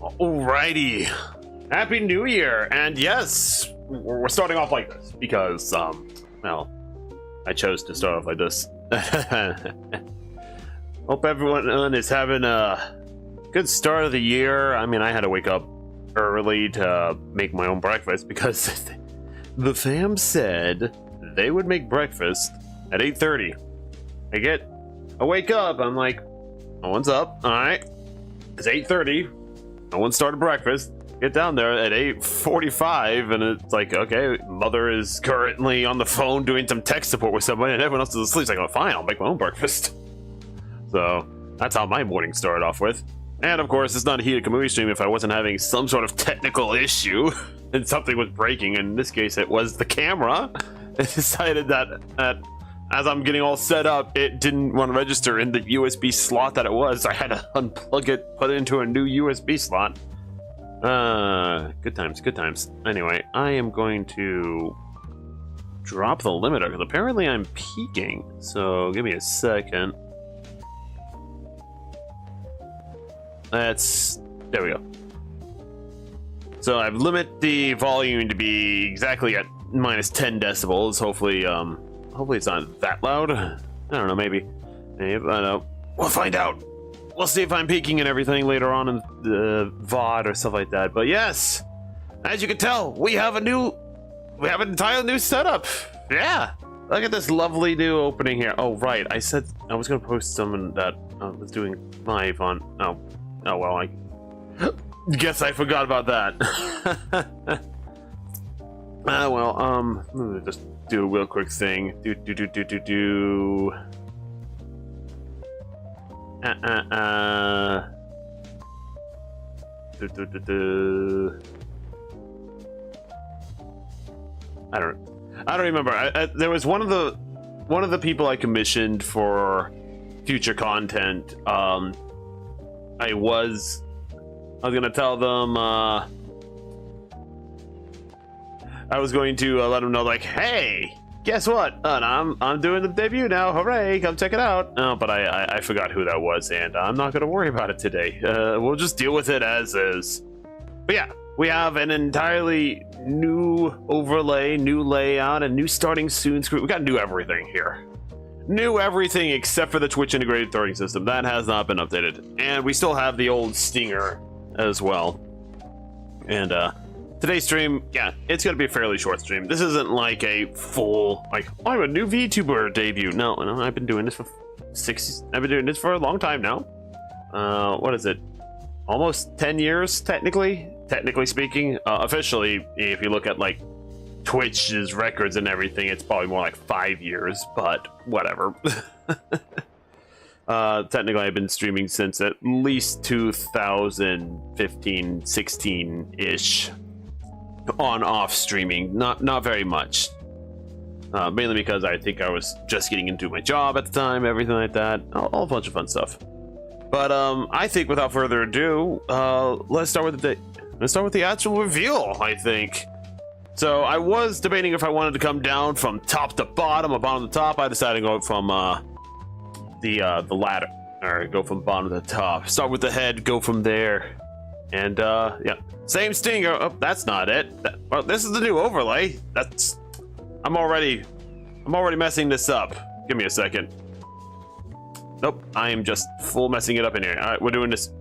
Alrighty, Happy New Year, and yes, we're starting off like this because, well, I chose to start off like this. Hope everyone is having a good start of the year. I mean, I had to wake up early to make my own breakfast because the fam said they would make breakfast at 8:30. I wake up, I'm like, no one's up, alright, it's 8:30. No one started breakfast. Get down there at 8:45, and it's like, okay, mother is currently on the phone doing some tech support with somebody, and everyone else is asleep. It's like, oh, fine, I'll make my own breakfast. So that's how my morning started off with. And of course, it's not a Hiita Kamui stream if I wasn't having some sort of technical issue and something was breaking. In this case, it was the camera. It decided that as I'm getting all set up, it didn't want to register in the USB slot that it was. I had to unplug it, put it into a new USB slot. Good times, good times. Anyway, I am going to drop the limiter because apparently I'm peaking. So give me a second. There we go. So I've limited the volume to be exactly at minus 10 decibels. Hopefully it's not that loud. I don't know, maybe. I don't know. We'll find out. We'll see if I'm peaking and everything later on in the VOD or stuff like that. But yes, as you can tell, we have an entirely new setup. Yeah, look at this lovely new opening here. Oh right, I said I was gonna post someone that was doing live on. Oh well, I guess I forgot about that. Well, let me just do a real quick thing. I don't remember. There was one of the people I commissioned for future content. I was gonna tell them. I was going to let them know, like, hey, guess what? I'm doing the debut now. Hooray! Come check it out. Oh, but I forgot who that was, and I'm not gonna worry about it today. We'll just deal with it as is. But yeah, we have an entirely new overlay, new layout, and new starting soon screen. We got new everything here. New everything except for the Twitch integrated throttling system. That has not been updated. And we still have the old stinger as well. And today's stream, yeah, it's gonna be a fairly short stream. This isn't like a full, like, oh, I'm a new VTuber debut. No, I've been doing this for I've been doing this for a long time now. What is it? Almost 10 years, technically speaking. Officially, if you look at like Twitch's records and everything, it's probably more like 5 years, but whatever. Technically, I've been streaming since at least 2015, 16-ish. On-off streaming, not very much. Mainly because I think I was just getting into my job at the time, everything like that. All a bunch of fun stuff. But I think without further ado, let's start with the actual reveal, I think. So I was debating if I wanted to come down from top to bottom or bottom to top. I decided to go from the ladder, or go from bottom to the top. Start with the head, go from there. And yeah, same stinger. Oh, that's not it. Well, this is the new overlay. I'm already messing this up. Give me a second. Nope, I am just full messing it up in here. All right, we're doing this.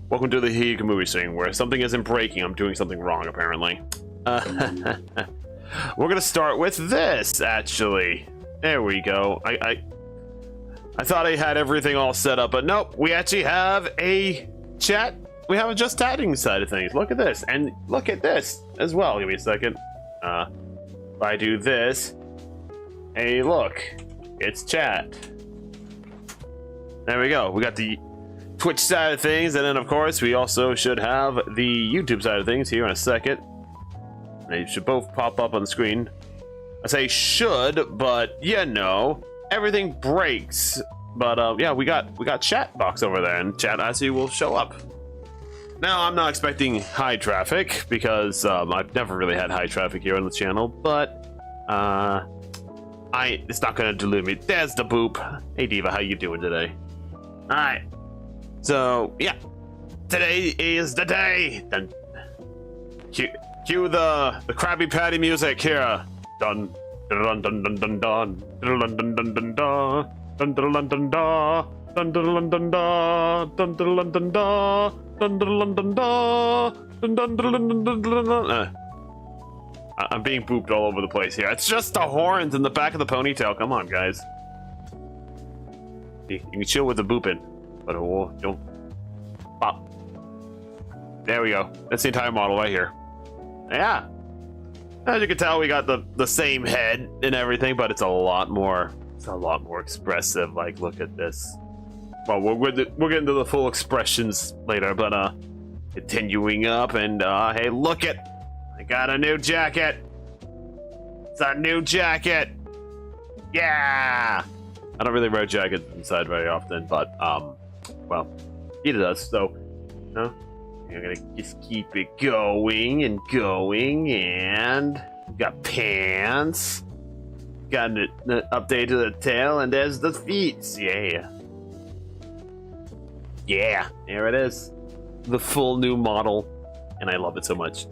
Welcome to the Hiita Kamui stream, where something isn't breaking. I'm doing something wrong, apparently. We're gonna start with this, actually. There we go. I thought I had everything all set up, but nope. We actually have a chat. We have a just chatting side of things. Look at this, and look at this as well. Give me a second. If I do this, hey, look, it's chat. There we go. We got the Twitch side of things, and then of course we also should have the YouTube side of things here in a second. They should both pop up on the screen. I say should, but you know, everything breaks. But yeah, we got chat box over there, and chat actually will show up. Now, I'm not expecting high traffic because I've never really had high traffic here on the channel, but it's not gonna dilute me. There's the boop. Hey Diva, how you doing today? All right. So yeah, Today is the day. Dun. Cue the Krabby Patty music here. Dun dun dun dun dun dun dun dun dun dun dun dun dun dun dun dun. Dun dun dun dun dun dun dun dun dun dun dun dun dun dun dun dun. I'm being booped all over the place here. It's just the horns in the back of the ponytail. Come on, guys. You can chill with the booping, but don't pop. There we go. That's the entire model right here. Yeah. As you can tell, we got the same head and everything, but it's a lot more. It's a lot more expressive. Like, look at this. Well, we're getting to the full expressions later, but continuing up, and hey, look it! I got a new jacket. It's a new jacket. Yeah. I don't really wear jackets inside very often, but well, he does. So, no, I'm gonna just keep it going and going, and got pants. Got an update to the tail, and there's the feet. Yeah. Yeah, there it is. The full new model, and I love it so much.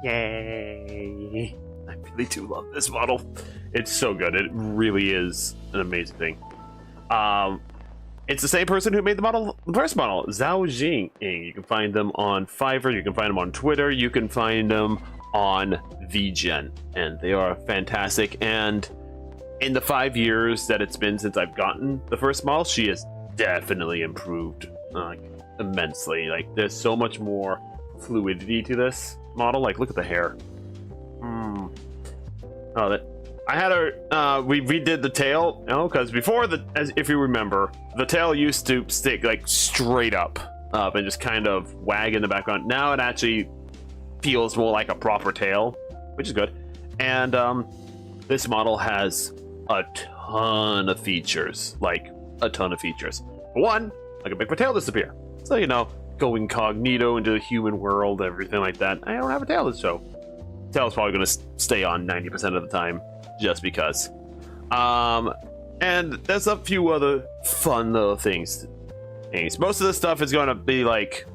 Yay. I really do love this model. It's so good. It really is an amazing thing. It's the same person who made the first model, Zhao Jing. You can find them on Fiverr, you can find them on Twitter, you can find them on VGen, and they are fantastic. And in the 5 years that it's been since I've gotten the first model, she has definitely improved immensely. Like, there's so much more fluidity to this model. Like, look at the hair. Oh, I had her. We redid the tail, because before if you remember, the tail used to stick like straight up and just kind of wag in the background. Now it actually feels more like a proper tail, which is good. And this model has a ton of features, like a ton of features. For one, I can make my tail disappear. So, you know, go incognito into the human world, everything like that. I don't have a tail this show. Tail's probably going to stay on 90% of the time, just because. And there's a few other fun little things. Most of this stuff is going to be like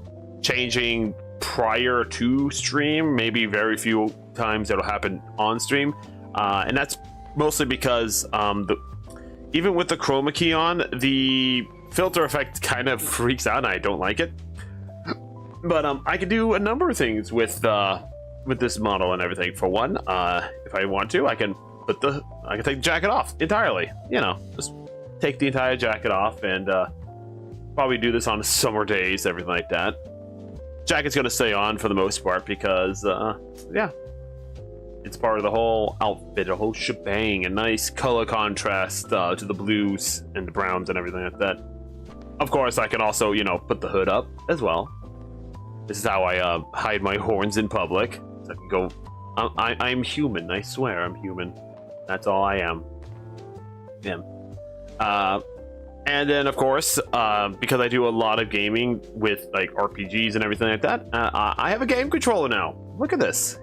changing prior to stream. Maybe very few times it'll happen on stream. And that's mostly because even with the chroma key on, the filter effect kind of freaks out and I don't like it. But I can do a number of things with this model and everything. For one, if I want to, I can take the jacket off entirely. You know, just take the entire jacket off, and probably do this on summer days, everything like that. Jacket's gonna stay on for the most part because, yeah, it's part of the whole outfit, a whole shebang, a nice color contrast to the blues and the browns and everything like that. Of course, I can also, you know, put the hood up as well. This is how I hide my horns in public. So I can go. I'm human. I swear, I'm human. That's all I am. Yeah. And then, of course, because I do a lot of gaming with like RPGs and everything like that, I have a game controller now. Look at this.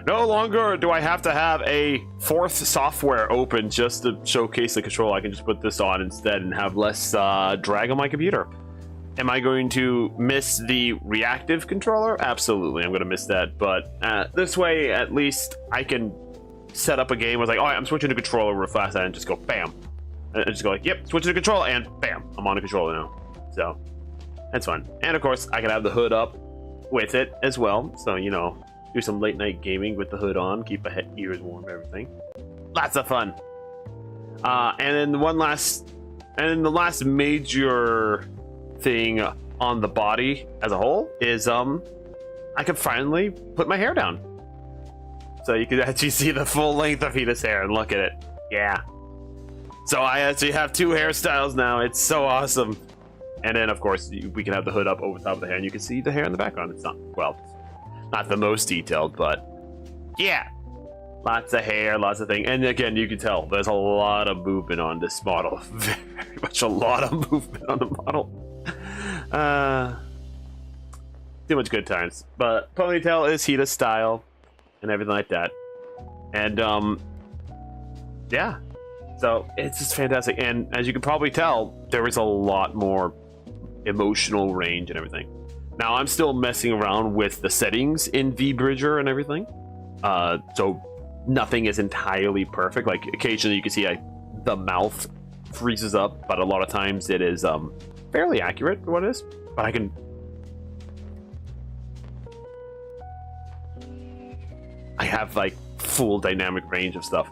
No longer do I have to have a fourth software open just to showcase the controller. I can just put this on instead and have less drag on my computer. Am I going to miss the reactive controller? Absolutely, I'm going to miss that. But this way, at least I can set up a game where it's like, all right, I'm switching to controller real fast, and just go bam. And just go like, yep, switch to controller, and bam, I'm on a controller now. So that's fun. And of course, I can have the hood up with it as well. So, you know, do some late night gaming with the hood on, keep my ears warm, everything. Lots of fun. And then the last major thing on the body as a whole is I can finally put my hair down, so you can actually see the full length of Hiita's hair and look at it. Yeah, so I actually have two hairstyles now. It's so awesome. And then of course we can have the hood up over top of the hair and you can see the hair in the background. It's not, well, not the most detailed, but yeah, lots of hair, lots of things. And again, you can tell there's a lot of movement on this model. Very much a lot of movement on the model. Too much good times. But ponytail is Hiita style and everything like that. And yeah, So it's just fantastic, and as you can probably tell, there is a lot more emotional range and everything. Now I'm still messing around with the settings in VBridger and everything, so nothing is entirely perfect. Like occasionally you can see the mouth freezes up, but a lot of times it is fairly accurate for what it is. But I have like full dynamic range of stuff.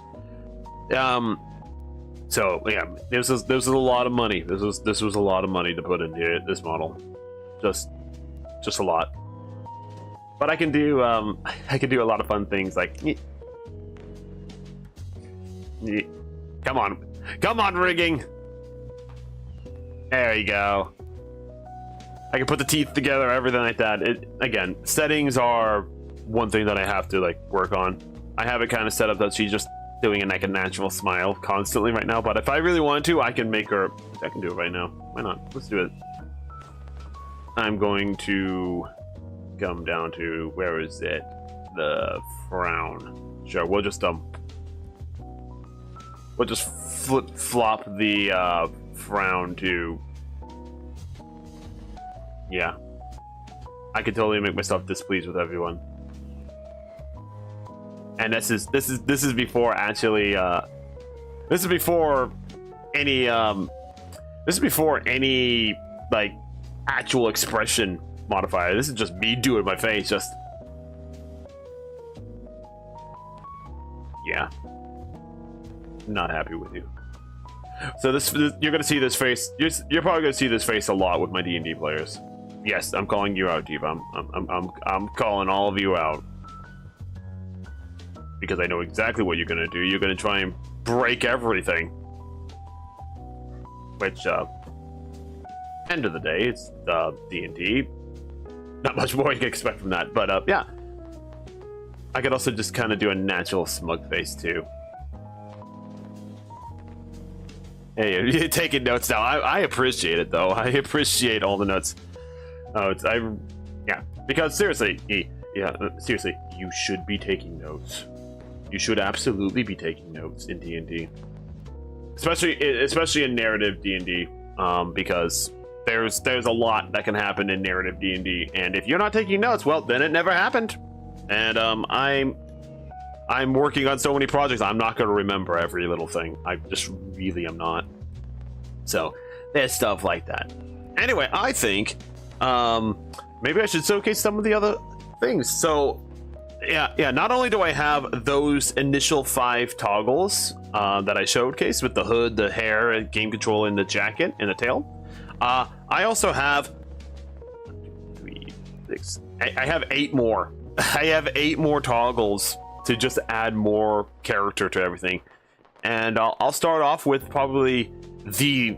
So yeah, this was a lot of money. This was a lot of money to put into this model, just a lot. But I can do a lot of fun things like, come on, rigging. There you go. I can put the teeth together, everything like that. Again, settings are one thing that I have to like work on. I have it kind of set up that she's just doing like a natural smile constantly right now, but if I really want to, I can make her. I can do it right now. Why not? Let's do it. I'm going to come down to, where is it? The frown. Sure, we'll just flop the frown to. Yeah, I could totally make myself displeased with everyone. And this is before actually this is before any like actual expression modifier. This is just me doing my face, just yeah. Not happy with you. So this you're gonna see this face. You're probably gonna see this face a lot with my D&D players. Yes, I'm calling you out, Diva. I'm calling all of you out. Because I know exactly what you're gonna do. You're gonna try and break everything. Which, end of the day, it's D&D. Not much more you can expect from that, but yeah. I could also just kind of do a natural smug face too. Hey, you're taking notes now. I appreciate it though. I appreciate all the notes. Oh, yeah. Because seriously, seriously, you should be taking notes. You should absolutely be taking notes in D&D, especially in narrative D&D, because there's a lot that can happen in narrative D&D, and if you're not taking notes, well, then it never happened. And I'm working on so many projects, I'm not going to remember every little thing. I just really am not. So there's stuff like that. Anyway, I think maybe I should showcase some of the other things. So. Yeah. Not only do I have those initial 5 toggles that I showcased with the hood, the hair, and game control, and the jacket, and the tail, I also have 3, 6. I have 8 more. I have 8 more toggles to just add more character to everything, and I'll start off with probably we're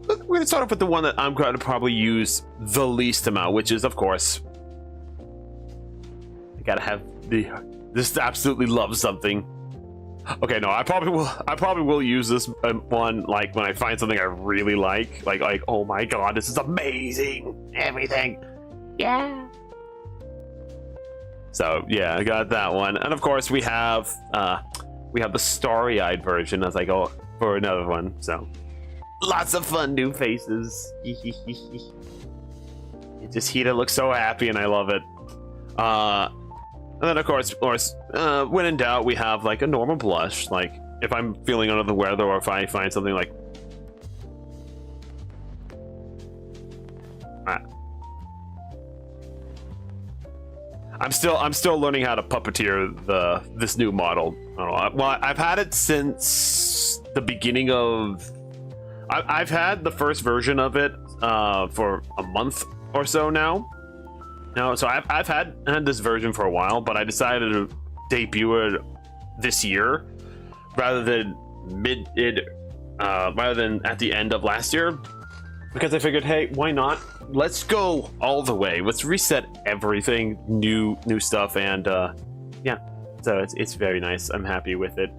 gonna start off with the one that I'm going to probably use the least amount, which is, of course. Gotta have this absolutely love something. Okay, no, I probably will use this one like when I find something I really like oh my god, this is amazing, everything. Yeah. So yeah, I got that one, and of course we have the starry-eyed version as I go for another one. So lots of fun new faces. Hiita looks so happy, and I love it. And then of course, when in doubt, we have like a normal blush. Like if I'm feeling under the weather, or if I find something like I'm still learning how to puppeteer this new model. I don't know. Well, I've had it since the beginning of. I've had the first version of it for a month or so now. No, so I've had this version for a while, but I decided to debut it this year rather than rather than at the end of last year, because I figured, hey, why not? Let's go all the way. Let's reset everything, new stuff, and yeah. So it's very nice. I'm happy with it.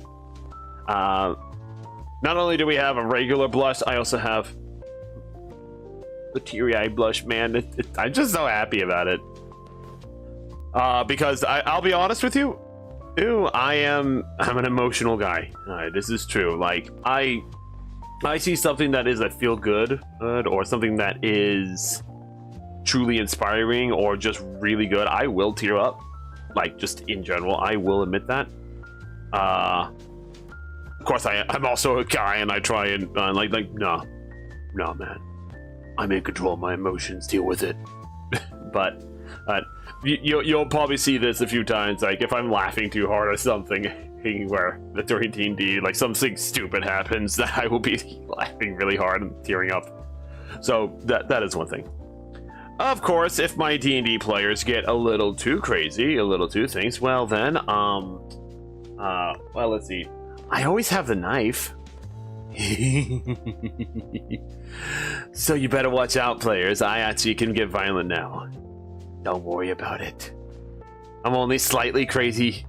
Not only do we have a regular blush, I also have the teary-eyed blush, man. I'm just so happy about it. Because I'll be honest with you, Ew, I'm an emotional guy. This is true. Like, I see something that is a feel good, or something that is truly inspiring or just really good, I will tear up. Like, just in general, I will admit that. Of course, I'm also a guy, and I try and no, man, I'm in control of my emotions. Deal with it. But you'll probably see this a few times. Like, if I'm laughing too hard or something, where during D&D, like something stupid happens, that I will be laughing really hard and tearing up. So that is one thing. Of course, if my D&D players get a little too crazy, a little too things, well then, well, let's see. I always have the knife. So you better watch out, players. I actually can get violent now. Don't worry about it. I'm only slightly crazy.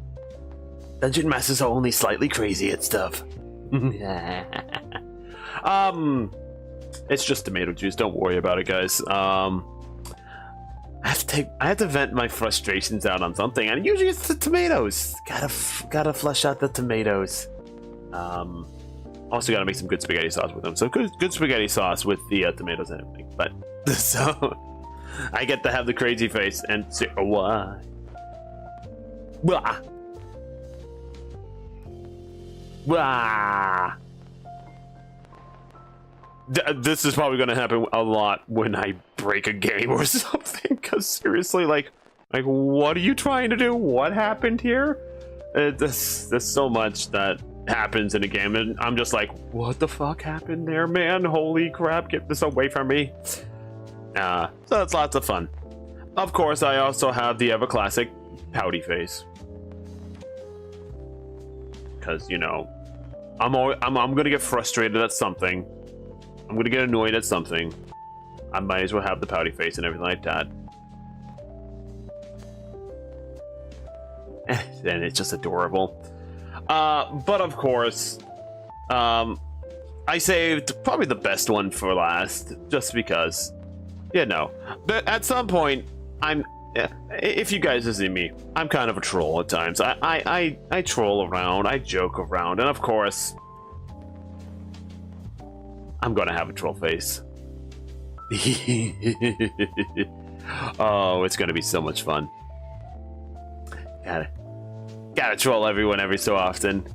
Dungeon Masters are only slightly crazy at stuff. It's just tomato juice. Don't worry about it, guys. I have to vent my frustrations out on something, and usually it's the tomatoes. Gotta flush out the tomatoes. Also gotta make some good spaghetti sauce with them. So good spaghetti sauce with the tomatoes and everything. But so I get to have the crazy face and say, why? Blah. Blah. This is probably going to happen a lot when I break a game or something. Because seriously, like, what are you trying to do? What happened here? There's so much that happens in a game, and I'm just like, what the fuck happened there, man? Holy crap! Get this away from me. So it's lots of fun. Of course, I also have the ever classic pouty face. Because, you know, I'm gonna get frustrated at something. I'm gonna get annoyed at something. I might as well have the pouty face and everything like that. And it's just adorable. But of course, I saved probably the best one for last, just because, you know. But at some point, if you guys have seen me, I'm kind of a troll at times. I troll around, I joke around, and of course, I'm gonna have a troll face. Oh, it's gonna be so much fun. Gotta troll everyone every so often.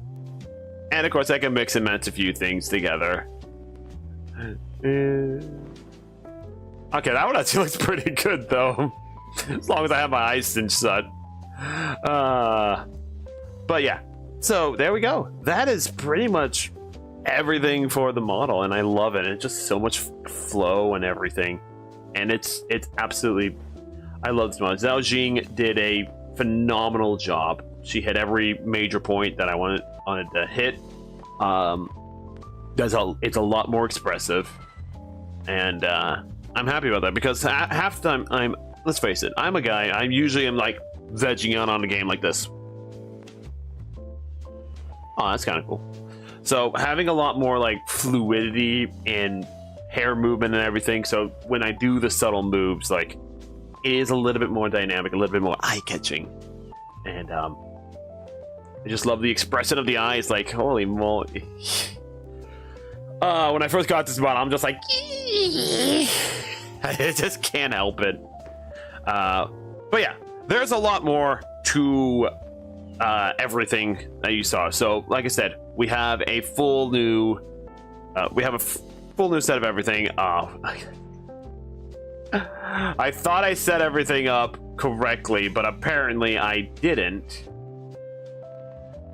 And of course, I can mix and match a few things together. Okay, that one actually looks pretty good, though. As long as I have my eyes cinched shut. But yeah, so there we go. That is pretty much everything for the model, and I love it. It's just so much flow and everything. And it's absolutely... I love this model. Zhao Jing did a phenomenal job. She hit every major point that I wanted to hit. It's a lot more expressive, and I'm happy about that, because half the time let's face it, I'm a guy. I usually am like vegging out on a game like this. Oh, that's kind of cool. So having a lot more like fluidity in hair movement and everything. So when I do the subtle moves, like, it is a little bit more dynamic, a little bit more eye-catching, and I just love the expression of the eyes. Like, holy moly! When I first got this model, I'm just like, I just can't help it. But yeah, there's a lot more to everything that you saw. So, like I said, we have a full new, full new set of everything. I thought I set everything up correctly, but apparently I didn't.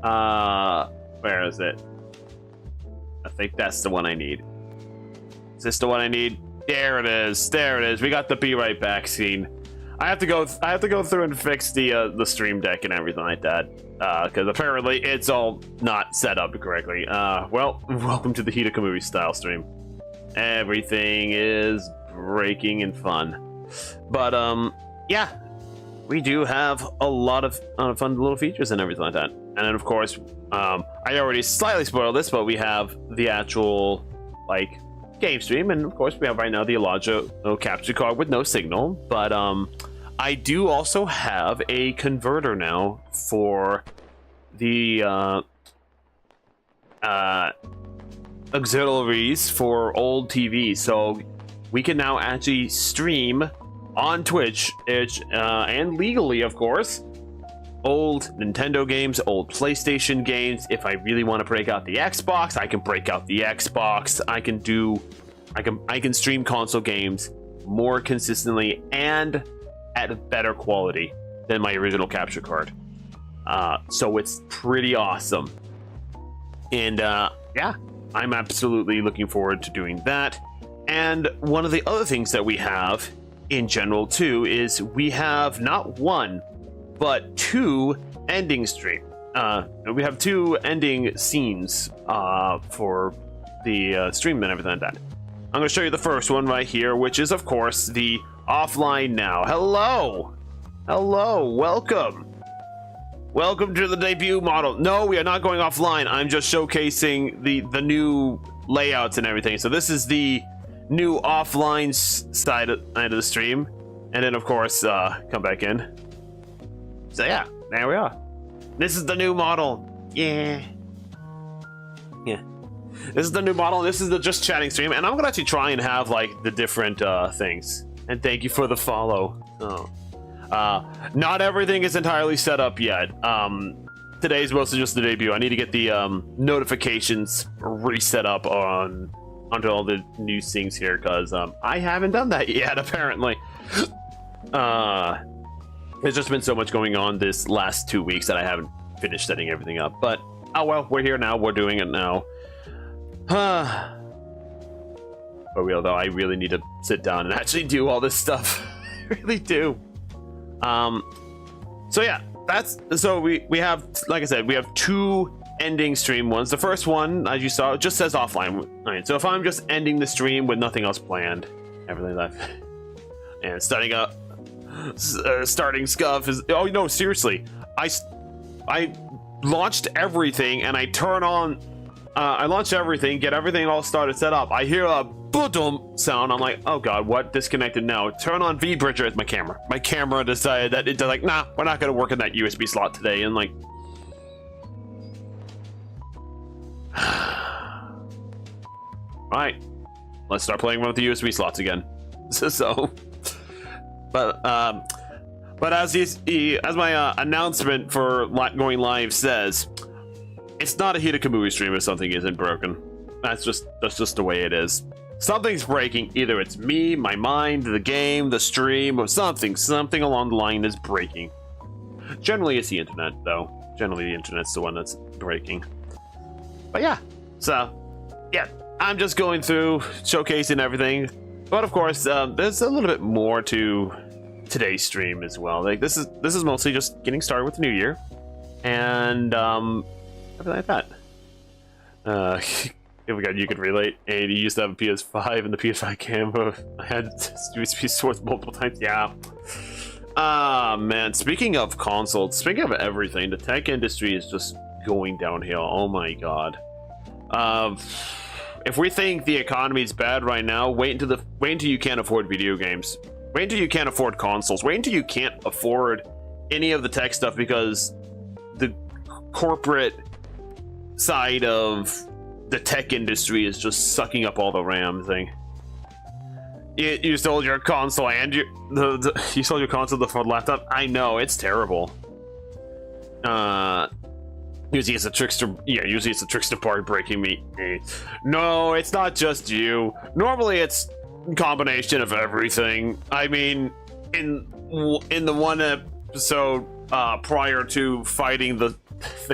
Where is it? I think that's the one I need. Is this the one I need? There it is. There it is. We got the be right back scene. I have to go through and fix the stream deck and everything like that, because apparently it's all not set up correctly. Well, welcome to the Hiita Kamui style stream. Everything is breaking and fun, but yeah, we do have a lot of fun little features and everything like that. And then of course, I already slightly spoiled this, but we have the actual like game stream, and of course we have right now the Elijah capture card with no signal. But I do also have a converter now for the auxiliaries for old TV, so we can now actually stream on Twitch, and legally, of course, old Nintendo games, old PlayStation games. If I really want to break out the Xbox, I can break out the Xbox. I can stream console games more consistently and at better quality than my original capture card. So it's pretty awesome. And yeah, I'm absolutely looking forward to doing that. And one of the other things that we have in general too is we have not one but two ending stream. We have two ending scenes for the stream and everything like that. I'm going to show you the first one right here, which is of course the offline now. Hello, welcome to the debut model. No, we are not going offline. I'm just showcasing the new layouts and everything. So this is the new offline side of the stream, and then of course come back in. So yeah, there we are. This is the new model. Yeah. This is the new model. This is the just chatting stream, and I'm gonna actually try and have like the different things. And thank you for the follow. Not everything is entirely set up yet. Today's mostly just the debut. I need to get the notifications reset up onto all the new things here, because I haven't done that yet, apparently. There's just been so much going on this last 2 weeks that I haven't finished setting everything up. But oh well, we're here now. We're doing it now. For real though, I really need to sit down and actually do all this stuff. I really do. So yeah, we have, like I said, we have two ending stream ones. The first one, as you saw, it just says offline. All right, so if I'm just ending the stream with nothing else planned, everything like that, and starting scuff is, oh no, seriously, I launched everything and I turn on, I launch everything, get everything all started set up. I hear a boom sound. I'm like, oh god, what? Disconnected now. Turn on V-Bridger as my camera. My camera decided that it's like, nah, we're not gonna work in that USB slot today, and like, right, let's start playing with the USB slots again. But as my announcement for going live says, it's not a Hiita Kamui stream if something isn't broken. That's just the way it is. Something's breaking. Either it's me, my mind, the game, the stream, or something along the line is breaking. Generally it's the internet though. Generally the internet's the one that's breaking. But yeah, so yeah, I'm just going through showcasing everything. But of course, there's a little bit more to today's stream as well. Like this is mostly just getting started with the new year, and everything like that. Oh my god, you could relate. And you used to have a PS5 and the PS5 camera. I had USB source multiple times. Yeah. Man, speaking of consoles, speaking of everything, the tech industry is just going downhill. Oh my god. If we think the economy is bad right now, wait until you can't afford video games. Wait until you can't afford consoles. Wait until you can't afford any of the tech stuff, because the corporate side of the tech industry is just sucking up all the RAM thing. You sold your console and you sold your console for the laptop. I know, it's terrible. Usually it's a trickster. Yeah, usually it's a trickster part breaking me. No, it's not just you. Normally it's a combination of everything. I mean, in the one episode prior to fighting the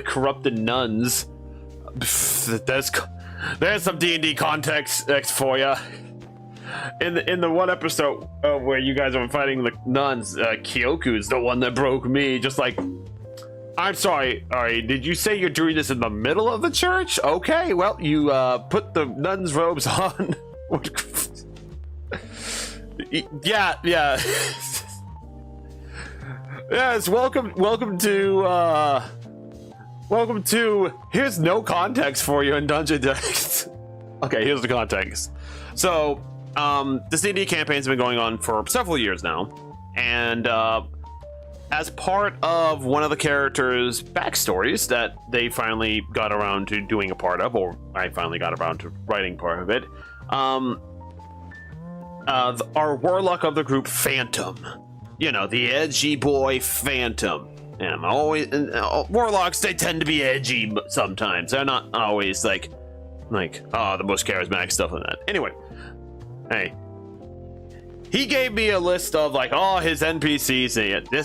corrupted nuns, there's some D&D context for you. In the one episode where you guys are fighting the nuns, Kyoku's the one that broke me. Just like, I'm sorry. All right, did you say you're doing this in the middle of the church? Okay, well, you put the nuns' robes on. Yeah. Yes, welcome to here's no context for you in Dungeon Dex. Okay, here's the context. So this D&D campaign's been going on for several years now, and as part of one of the characters' backstories that they finally got around to doing a part of, or I finally got around to writing part of it, our warlock of the group, Phantom. You know, the edgy boy Phantom. And I'm always warlocks. They tend to be edgy sometimes. They're not always like the most charismatic stuff like that. Anyway, hey, he gave me a list of like all his NPCs.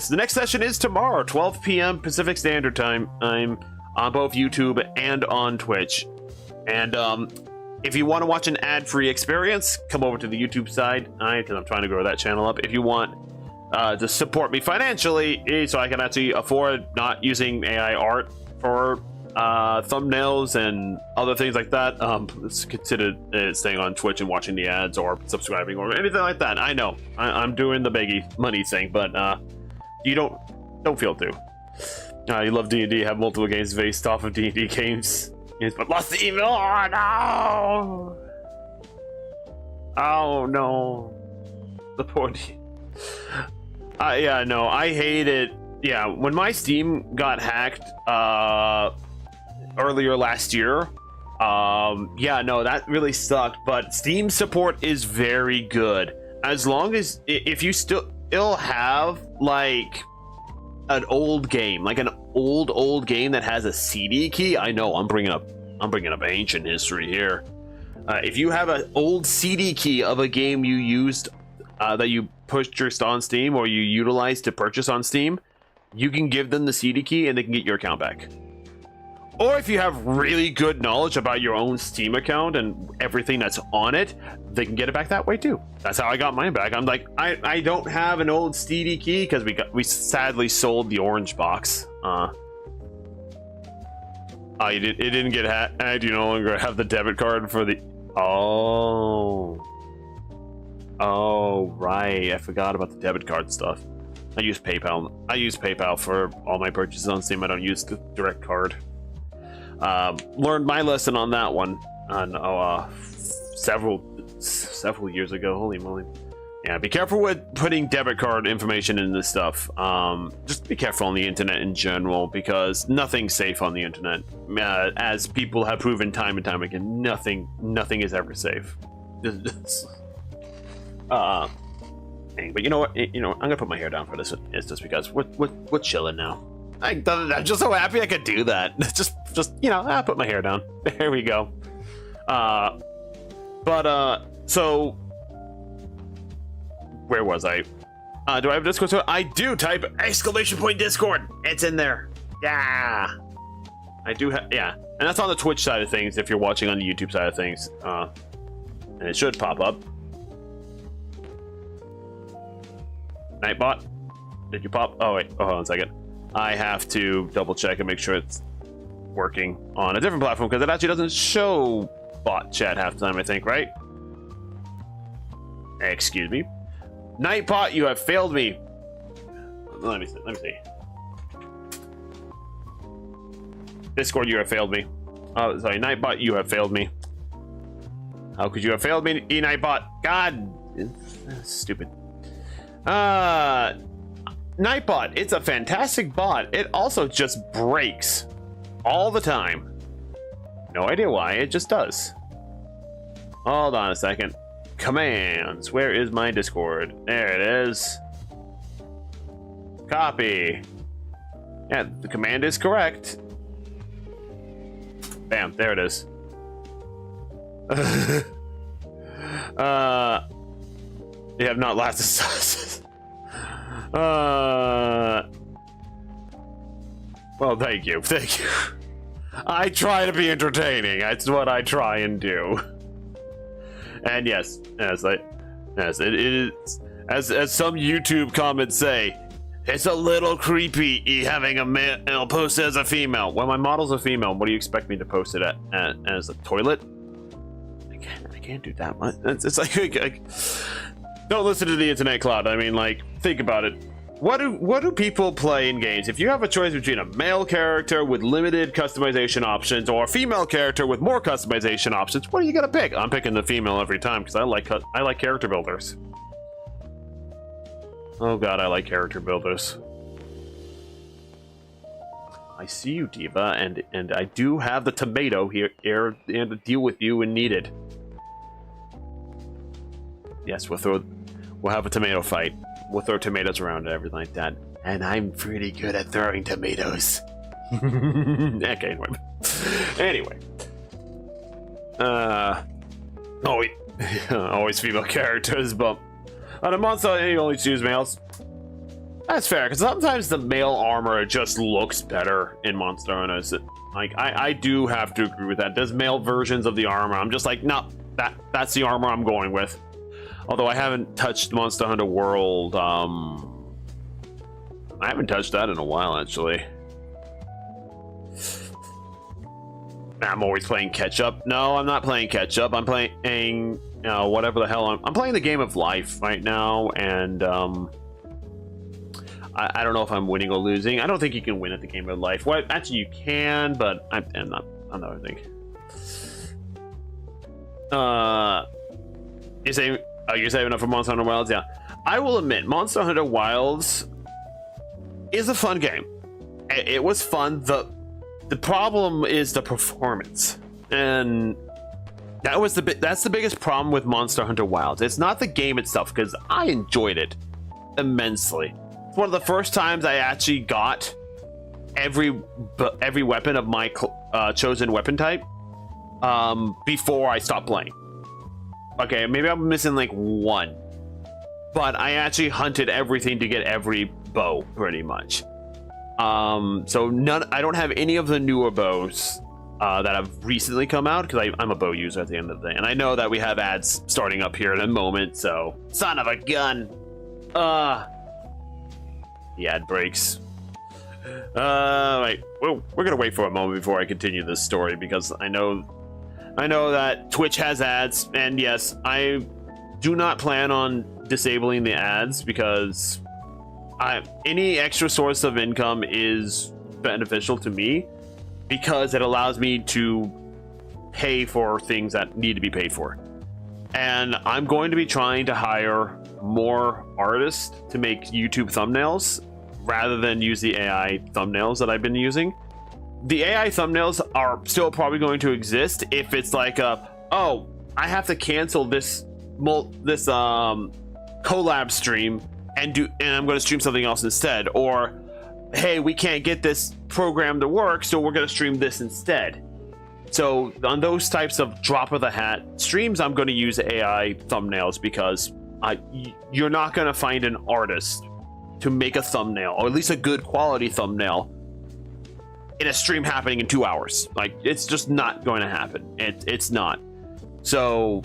The next session is tomorrow, 12 p.m. Pacific Standard Time. I'm on both YouTube and on Twitch. And if you want to watch an ad-free experience, come over to the YouTube side. Because I'm trying to grow that channel up. If you want to support me financially, so I can actually afford not using AI art for thumbnails and other things like that, it's considered staying on Twitch and watching the ads or subscribing or anything like that. I know I'm doing the biggie money thing, but you don't feel to. You love D&D, have multiple games based off of D&D games, but lost the email. Oh no! Oh no! The poor yeah, no, I hate it. Yeah, when my Steam got hacked earlier last year, yeah, no, that really sucked. But Steam support is very good, as long as if you still have like an old game, like an old game that has a CD key. I know I'm bringing up ancient history here. If you have an old CD key of a game you used that you purchased on Steam or you utilized to purchase on Steam, you can give them the CD key and they can get your account back. Or if you have really good knowledge about your own Steam account and everything that's on it, they can get it back that way too. That's how I got mine back. I'm like, I don't have an old CD key because we sadly sold the orange box. It didn't get hacked. You no longer have the debit card for the. Oh, right. I forgot about the debit card stuff. I use PayPal. I use PayPal for all my purchases on Steam. I don't use the direct card. Learned my lesson on that one several years ago. Holy moly. Yeah, be careful with putting debit card information in this stuff. Just be careful on the internet in general, because nothing's safe on the internet. As people have proven time and time again, nothing is ever safe. But you know what? I'm gonna put my hair down for this. It's just because we're chilling now. I'm just so happy I could do that. Just I put my hair down. There we go. So where was I? Do I have a Discord? I do. Type !Discord. It's in there. Yeah. I do have. Yeah, and that's on the Twitch side of things. If you're watching on the YouTube side of things, and it should pop up. Nightbot, did you pop? Oh wait, hold on a second. I have to double check and make sure it's working on a different platform, because it actually doesn't show bot chat half the time, I think, right? Excuse me. Nightbot, you have failed me. Let me see. Discord, you have failed me. Oh, sorry, Nightbot, you have failed me. How could you have failed me, Nightbot? God, stupid. Nightbot, it's a fantastic bot. It also just breaks all the time. No idea why, it just does. Hold on a second. Commands, where is my Discord? There it is. Copy. Yeah, the command is correct. Bam, there it is. You have not lasted sauces. Well, thank you. I try to be entertaining. That's what I try and do. And yes, it is. As some YouTube comments say, it's a little creepy having a male post as a female. Well, my model's a female. What do you expect me to post it as a toilet? I can't do that much. It's like don't listen to the internet cloud. I mean, like, think about it. What do people play in games? If you have a choice between a male character with limited customization options or a female character with more customization options, what are you gonna pick? I'm picking the female every time because I like character builders. Oh god, I like character builders. I see you, Diva, and I do have the tomato here and to deal with you when needed. Yes, we'll have a tomato fight. We'll throw tomatoes around and everything like that. And I'm pretty good at throwing tomatoes. Okay, anyway. Always female characters, but on a monster, you only choose males. That's fair, because sometimes the male armor just looks better in Monster Hunter. Like, I do have to agree with that. There's male versions of the armor. I'm just like, no, that's the armor I'm going with. Although I haven't touched Monster Hunter World, I haven't touched that in a while, actually. I'm always playing catch-up. No, I'm not playing catch-up. I'm playing, whatever the hell I'm playing the game of life right now, and, I don't know if I'm winning or losing. I don't think you can win at the game of life. Well, actually, you can, but I'm not. I don't think. You're saving up for Monster Hunter Wilds? Yeah. I will admit, Monster Hunter Wilds is a fun game. It was fun. The problem is the performance, and that's the biggest problem with Monster Hunter Wilds. It's not the game itself, because I enjoyed it immensely. It's one of the first times I actually got every weapon of my chosen weapon type before I stopped playing. Okay, maybe I'm missing like one, but I actually hunted everything to get every bow pretty much. So I don't have any of the newer bows that have recently come out, because I'm a bow user at the end of the day, and I know that we have ads starting up here in a moment. So son of a gun, the ad breaks. Wait, we're gonna wait for a moment before I continue this story, because I know that Twitch has ads, and yes, I do not plan on disabling the ads, because any extra source of income is beneficial to me, because it allows me to pay for things that need to be paid for. And I'm going to be trying to hire more artists to make YouTube thumbnails rather than use the AI thumbnails that I've been using. The AI thumbnails are still probably going to exist if it's like oh, I have to cancel this collab stream and I'm going to stream something else instead, or hey, we can't get this program to work, so we're going to stream this instead. So on those types of drop of the hat streams, I'm going to use AI thumbnails, because you're not going to find an artist to make a thumbnail, or at least a good quality thumbnail, in a stream happening in 2 hours. Like, it's just not going to happen. It's not. So,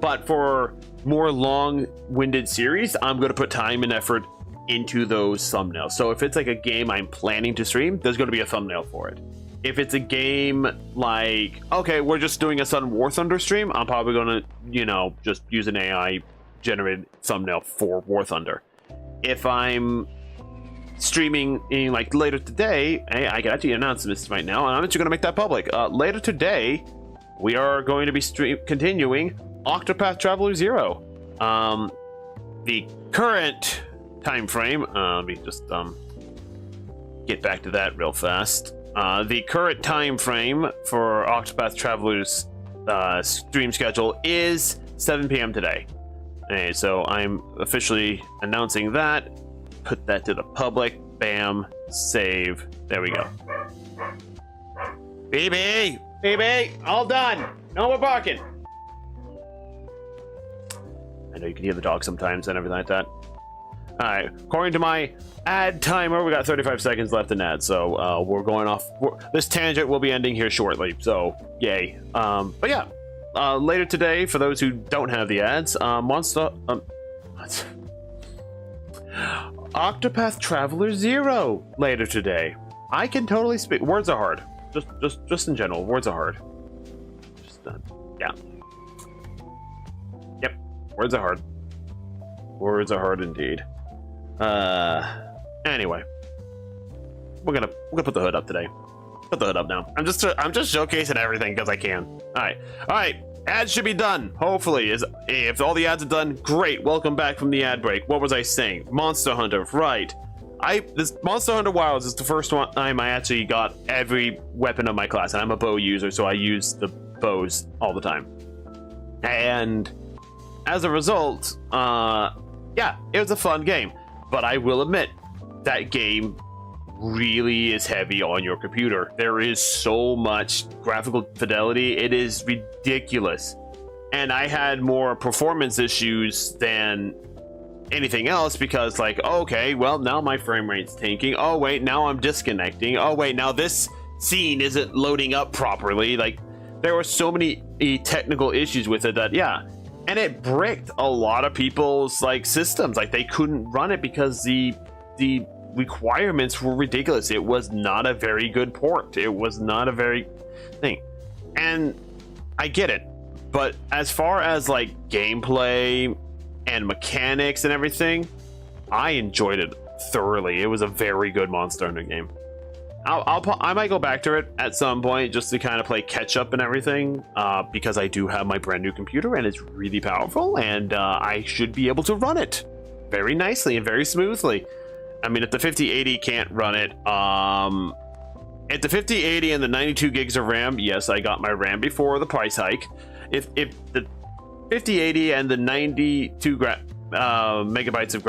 but for more long-winded series, I'm going to put time and effort into those thumbnails. So if it's like a game I'm planning to stream, there's going to be a thumbnail for it. If it's a game like, okay, we're just doing a Sudden War Thunder stream, I'm probably going to, just use an AI generated thumbnail for War Thunder. If I'm streaming in like later today, hey, I can actually announce this right now, and I'm actually going to make that public. Later today, we are going to be continuing Octopath Traveler 0. The current time frame, let me just get back to that real fast. The current time frame for Octopath Traveler's stream schedule is 7 p.m. today. Okay, so I'm officially announcing that. Put that to the public. Bam. Save. There we go. BB, all done. No more barking. I know you can hear the dog sometimes and everything like that. Alright, according to my ad timer, we got 35 seconds left in ad, so we're going off. This tangent will be ending here shortly, so yay. But yeah, later today, for those who don't have the ads, Octopath Traveler 0 later today. I can totally speak. Words are hard. Just in general, words are hard. Yeah. Yep. Words are hard. Words are hard indeed. Anyway, we're gonna put the hood up today. Put the hood up now. I'm just showcasing everything because I can. All right. Ads should be done. Hopefully, if all the ads are done, great. Welcome back from the ad break. What was I saying? Monster Hunter, right? This Monster Hunter Wilds is the first time I actually got every weapon of my class, and I'm a bow user, so I use the bows all the time. And as a result, yeah, it was a fun game. But I will admit, that game really is heavy on your computer. There is so much graphical fidelity, it is ridiculous. And I had more performance issues than anything else because, like, okay, well, now my frame rate's tanking. Oh, wait, now I'm disconnecting. Oh, wait, now this scene isn't loading up properly. Like, there were so many technical issues with it that, yeah. And it bricked a lot of people's, like, systems. Like, they couldn't run it because the requirements were ridiculous. It was not a very good port. It was not a very thing. And I get it. But as far as, like, gameplay and mechanics and everything, I enjoyed it thoroughly. It was a very good Monster Hunter game. I might go back to it at some point just to kind of play catch up and everything, because I do have my brand new computer and it's really powerful, and I should be able to run it very nicely and very smoothly. I mean, if the 5080 can't run it, at the 5080 and the 92 gigs of RAM, yes, I got my RAM before the price hike. If the 5080 and the 92 megabytes of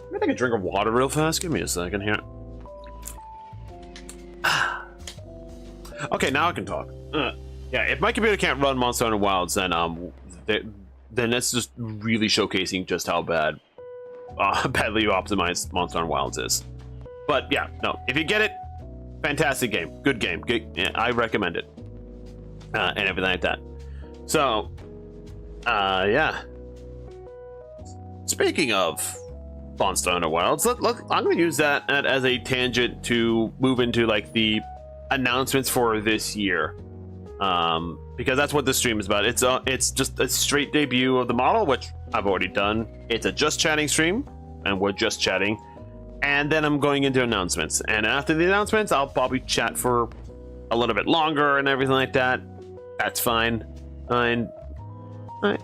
I think I drink of water real fast. Give me a second here. Okay, now I can talk. Yeah, if my computer can't run Monster Hunter Wilds, then that's just really showcasing just how badly optimized Monster Hunter Wilds is. But yeah, no, if you get it, fantastic game, good game. Good, yeah, I recommend it, and everything like that. So, yeah. Speaking of Monster Hunter Wilds, I'm going to use that as a tangent to move into, like, the announcements for this year, because that's what this stream is about. It's just a straight debut of the model, which I've already done. It's a just chatting stream, and we're just chatting, and then I'm going into announcements. And after the announcements, I'll probably chat for a little bit longer and everything like that. That's fine. Alright,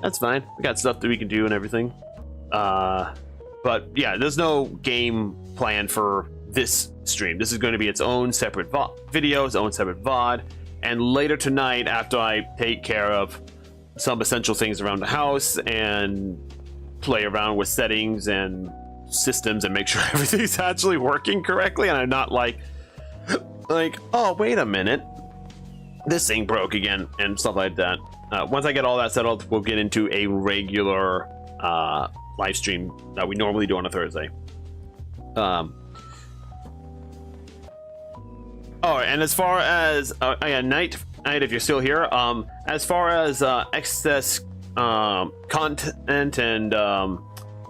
that's fine. We got stuff that we can do and everything. But yeah, there's no game plan for this stream. This is going to be its own separate video, its own separate VOD. And later tonight, after I take care of some essential things around the house and play around with settings and systems and make sure everything's actually working correctly, and I'm not like, oh, wait a minute, this thing broke again and stuff like that. Once I get all that settled, we'll get into a regular live stream that we normally do on a Thursday. Oh, and as far as Night, if you're still here, as far as excess content and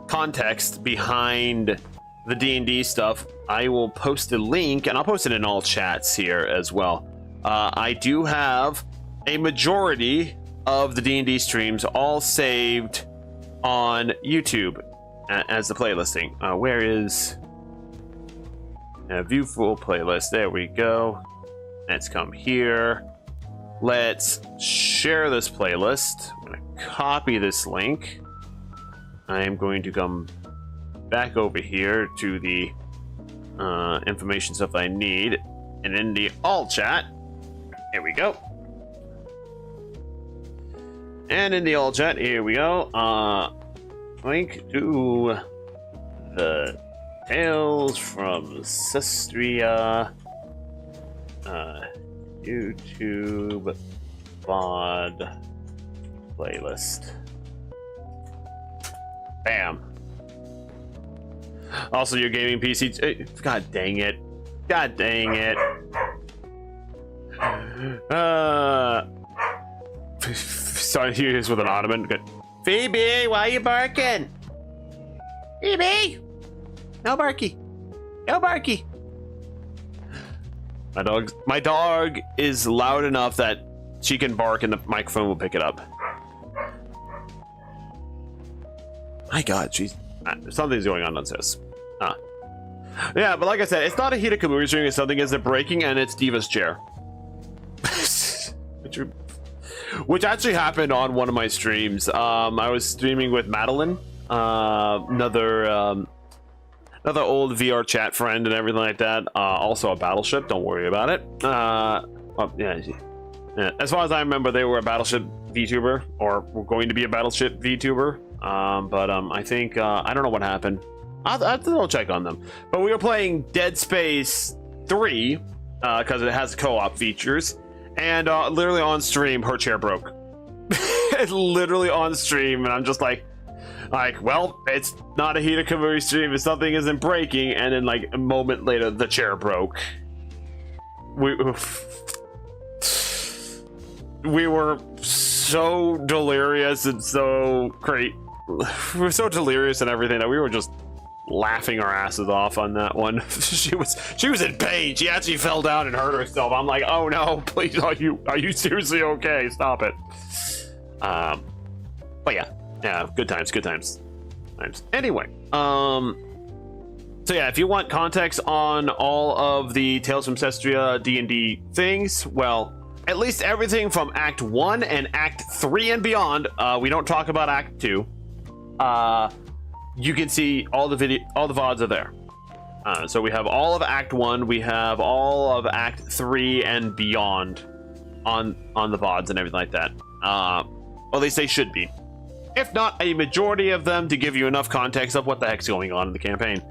context behind the D&D stuff, I will post a link, and I'll post it in all chats here as well. I do have a majority of the D&D streams all saved on YouTube as the playlisting. Where is view full playlist? There we go. Let's come here. Let's share this playlist. I'm going to copy this link. I am going to come back over here to the information stuff I need, and in the all chat, here we go. And in the all chat, here we go. Link to the Tales from Cestria YouTube VOD playlist. Bam. Also, your gaming PC. God dang it. God dang it. Starting to use with an ottoman. Good. Phoebe, why are you barking? Phoebe! No barky. No barky. My dog is loud enough that she can bark and the microphone will pick it up. My god, something's going on downstairs. Yeah, but like I said, it's not a Hiita Kamui stream, it's something is breaking, and it's Diva's chair. which actually happened on one of my streams. I was streaming with Madeline, another old VR chat friend and everything like that. Also a Battleship. Don't worry about it. Yeah. As far as I remember, they were a Battleship VTuber, or were going to be a Battleship VTuber. I think I don't know what happened. I'll have to check on them. But we were playing Dead Space 3 because it has co-op features, and literally on stream, her chair broke. Literally on stream, and I'm just like, well, it's not a Hiita Kamui stream if something isn't breaking. And then like a moment later, the chair broke. We were so delirious and so great. We were so delirious and everything that we were just laughing our asses off on that one. she was in pain. She actually fell down and hurt herself. I'm like, oh no, please, are you seriously okay? Stop it. But yeah, good times. Anyway, so yeah, if you want context on all of the Tales from Cestria D&D things, well, at least everything from Act 1 and Act 3 and beyond, we don't talk about Act 2, you can see all the VODs are there. So we have all of Act 1, we have all of Act 3 and beyond on the VODs and everything like that. Well, at least they should be. If not, a majority of them to give you enough context of what the heck's going on in the campaign.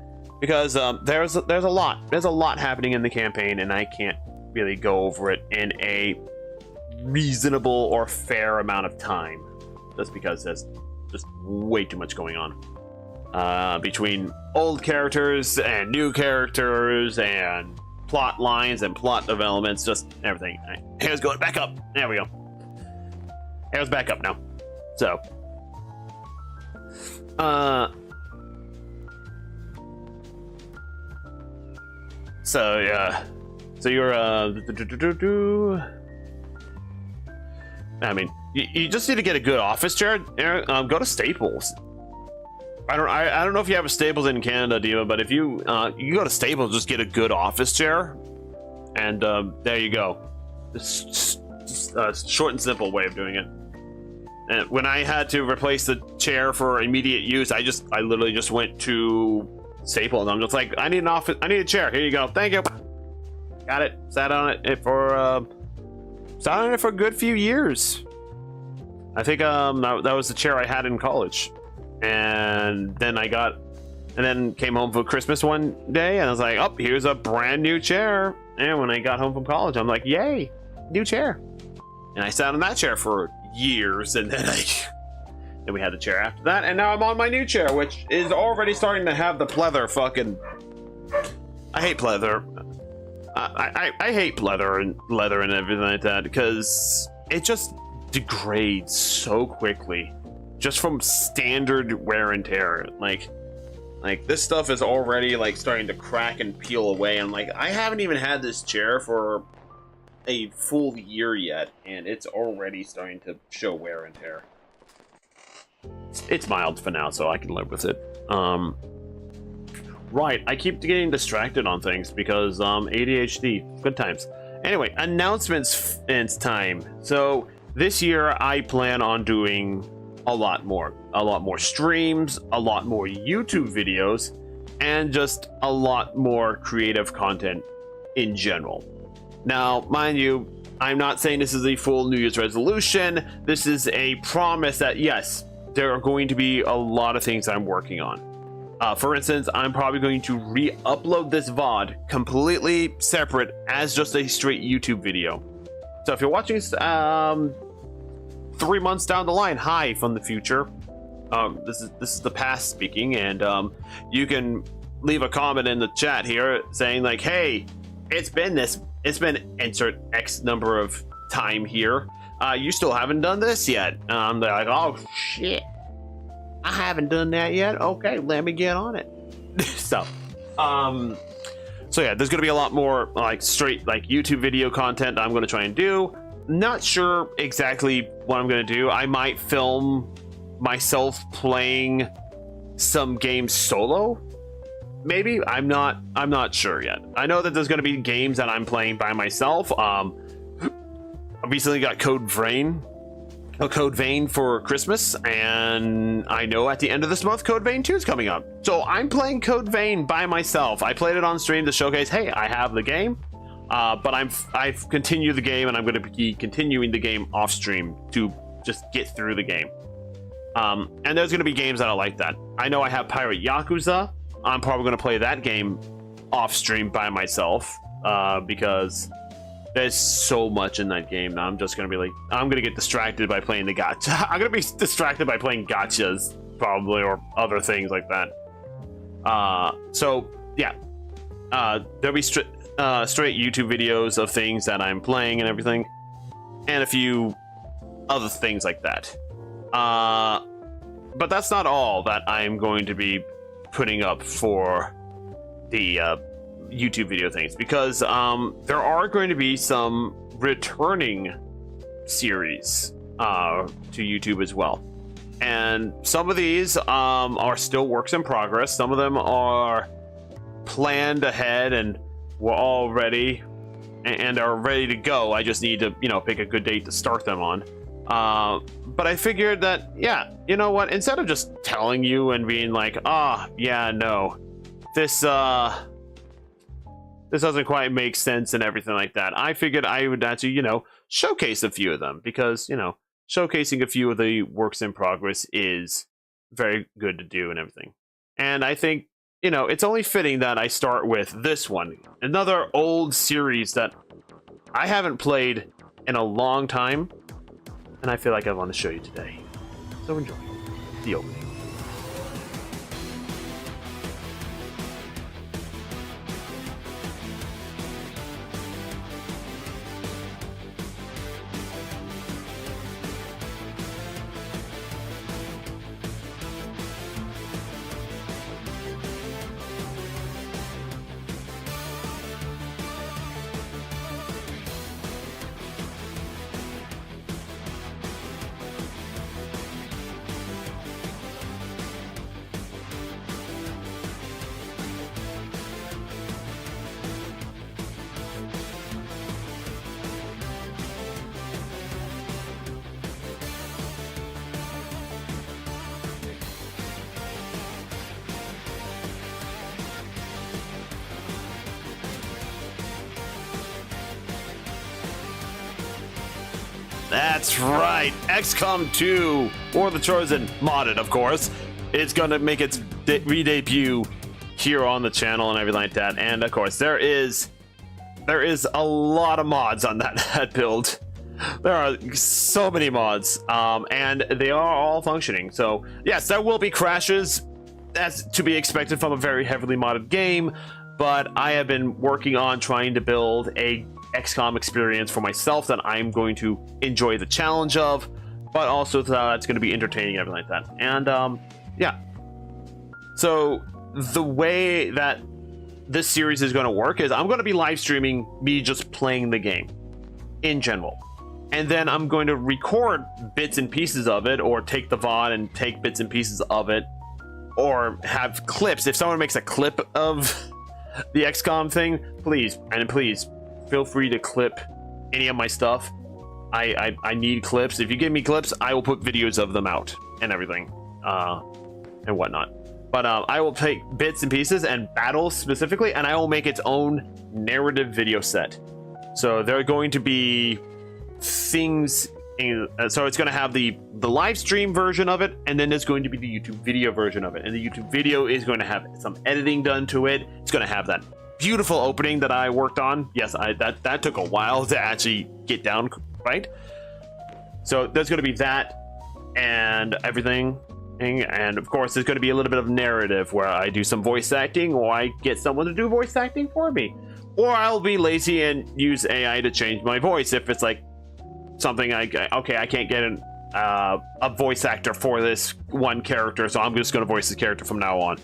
Because there's a lot happening in the campaign, and I can't really go over it in a reasonable or fair amount of time, just because there's just way too much going on between old characters and new characters and plot lines and plot developments, just everything. Hair's going back up. There we go. Hair's back up now. So yeah. So you're I mean, you just need to get a good office chair. Go to Staples. I don't know if you have a Staples in Canada, Diva, but if you go to Staples, just get a good office chair, and there you go. Just short and simple way of doing it. And when I had to replace the chair for immediate use, I literally just went to Staples, and I'm just like, I need a chair. Here you go. Thank you. Got it. Sat on it for a good few years. I think that was the chair I had in college, and then came home for Christmas one day, and I was like, oh, here's a brand new chair. And when I got home from college, I'm like, yay, new chair. And I sat on that chair for years, and then we had the chair after that, and now I'm on my new chair, which is already starting to have the pleather fucking. I hate pleather. I hate pleather and leather and everything like that, because it just degrades so quickly just from standard wear and tear. Like this stuff is already like starting to crack and peel away, and like I haven't even had this chair for a full year yet, and it's already starting to show wear and tear. It's mild for now, so I can live with it. Right, I keep getting distracted on things because ADHD. Good times. Anyway, announcements time. So this year I plan on doing a lot more streams, a lot more YouTube videos, and just a lot more creative content in general. Now, mind you, I'm not saying this is a full New Year's resolution. This is a promise that yes, there are going to be a lot of things I'm working on. For instance, I'm probably going to re-upload this VOD completely separate as just a straight YouTube video. So if you're watching 3 months down the line, hi from the future. This is the past speaking, and you can leave a comment in the chat here saying like, hey, it's been insert X number of time here. You still haven't done this yet. They're like, oh shit, I haven't done that yet. Okay, let me get on it. So yeah, there's gonna be a lot more like straight like YouTube video content I'm gonna try and do. Not sure exactly what I'm gonna do. I might film myself playing some games solo. Maybe. I'm not sure yet. I know that there's gonna be games that I'm playing by myself. I recently got Code Vein a Code Vein for Christmas, and I know at the end of this month Code Vein 2 is coming up. So I'm playing Code Vein by myself. I played it on stream to showcase, hey, I have the game, but I've continued the game, and I'm going to be continuing the game off stream to just get through the game. And there's going to be games that are like that. I know I have Pirate Yakuza. I'm probably going to play that game off stream by myself because there's so much in that game. Now I'm just gonna be like, I'm gonna get distracted by playing the gacha. I'm gonna be distracted by playing gachas, probably, or other things like that. So yeah, there'll be straight YouTube videos of things that I'm playing and everything, and a few other things like that. But that's not all that I'm going to be putting up for the YouTube video things, because there are going to be some returning series to YouTube as well, and some of these are still works in progress. Some of them are planned ahead and were all ready and are ready to go. I just need to, you know, pick a good date to start them on. But I figured that, yeah, you know what, instead of just telling you and being like, yeah, no, this doesn't quite make sense and everything like that, I figured I would actually, you know, showcase a few of them, because, you know, showcasing a few of the works in progress is very good to do and everything. And I think, you know, it's only fitting that I start with this one, another old series that I haven't played in a long time, and I feel like I want to show you today. So enjoy the opening. That's right, XCOM 2, War of the Chosen, modded, of course. It's gonna make its re-debut here on the channel and everything like that. And of course, there is a lot of mods on that build. There are so many mods, and they are all functioning. So yes, there will be crashes, as to be expected from a very heavily modded game, but I have been working on trying to build a XCOM experience for myself that I'm going to enjoy the challenge of, but also that's going to be entertaining and everything like that. And yeah, so the way that this series is going to work is I'm going to be live streaming me just playing the game in general, and then I'm going to record bits and pieces of it, or take the VOD and take bits and pieces of it, or have clips. If someone makes a clip of the XCOM thing, please feel free to clip any of my stuff. I need clips. If you give me clips, I will put videos of them out and everything, and whatnot. But I will take bits and pieces and battles specifically, and I will make its own narrative video set. So there are going to be things so it's going to have the live stream version of it, and then there's going to be the YouTube video version of it. And the YouTube video is going to have some editing done to it. It's going to have that beautiful opening that I worked on. Yes, that took a while to actually get down right. So there's going to be that and everything. And of course, there's going to be a little bit of narrative where I do some voice acting, or I get someone to do voice acting for me. Or I'll be lazy and use AI to change my voice if it's like something I can't get a voice actor for this one character, so I'm just going to voice this character from now on.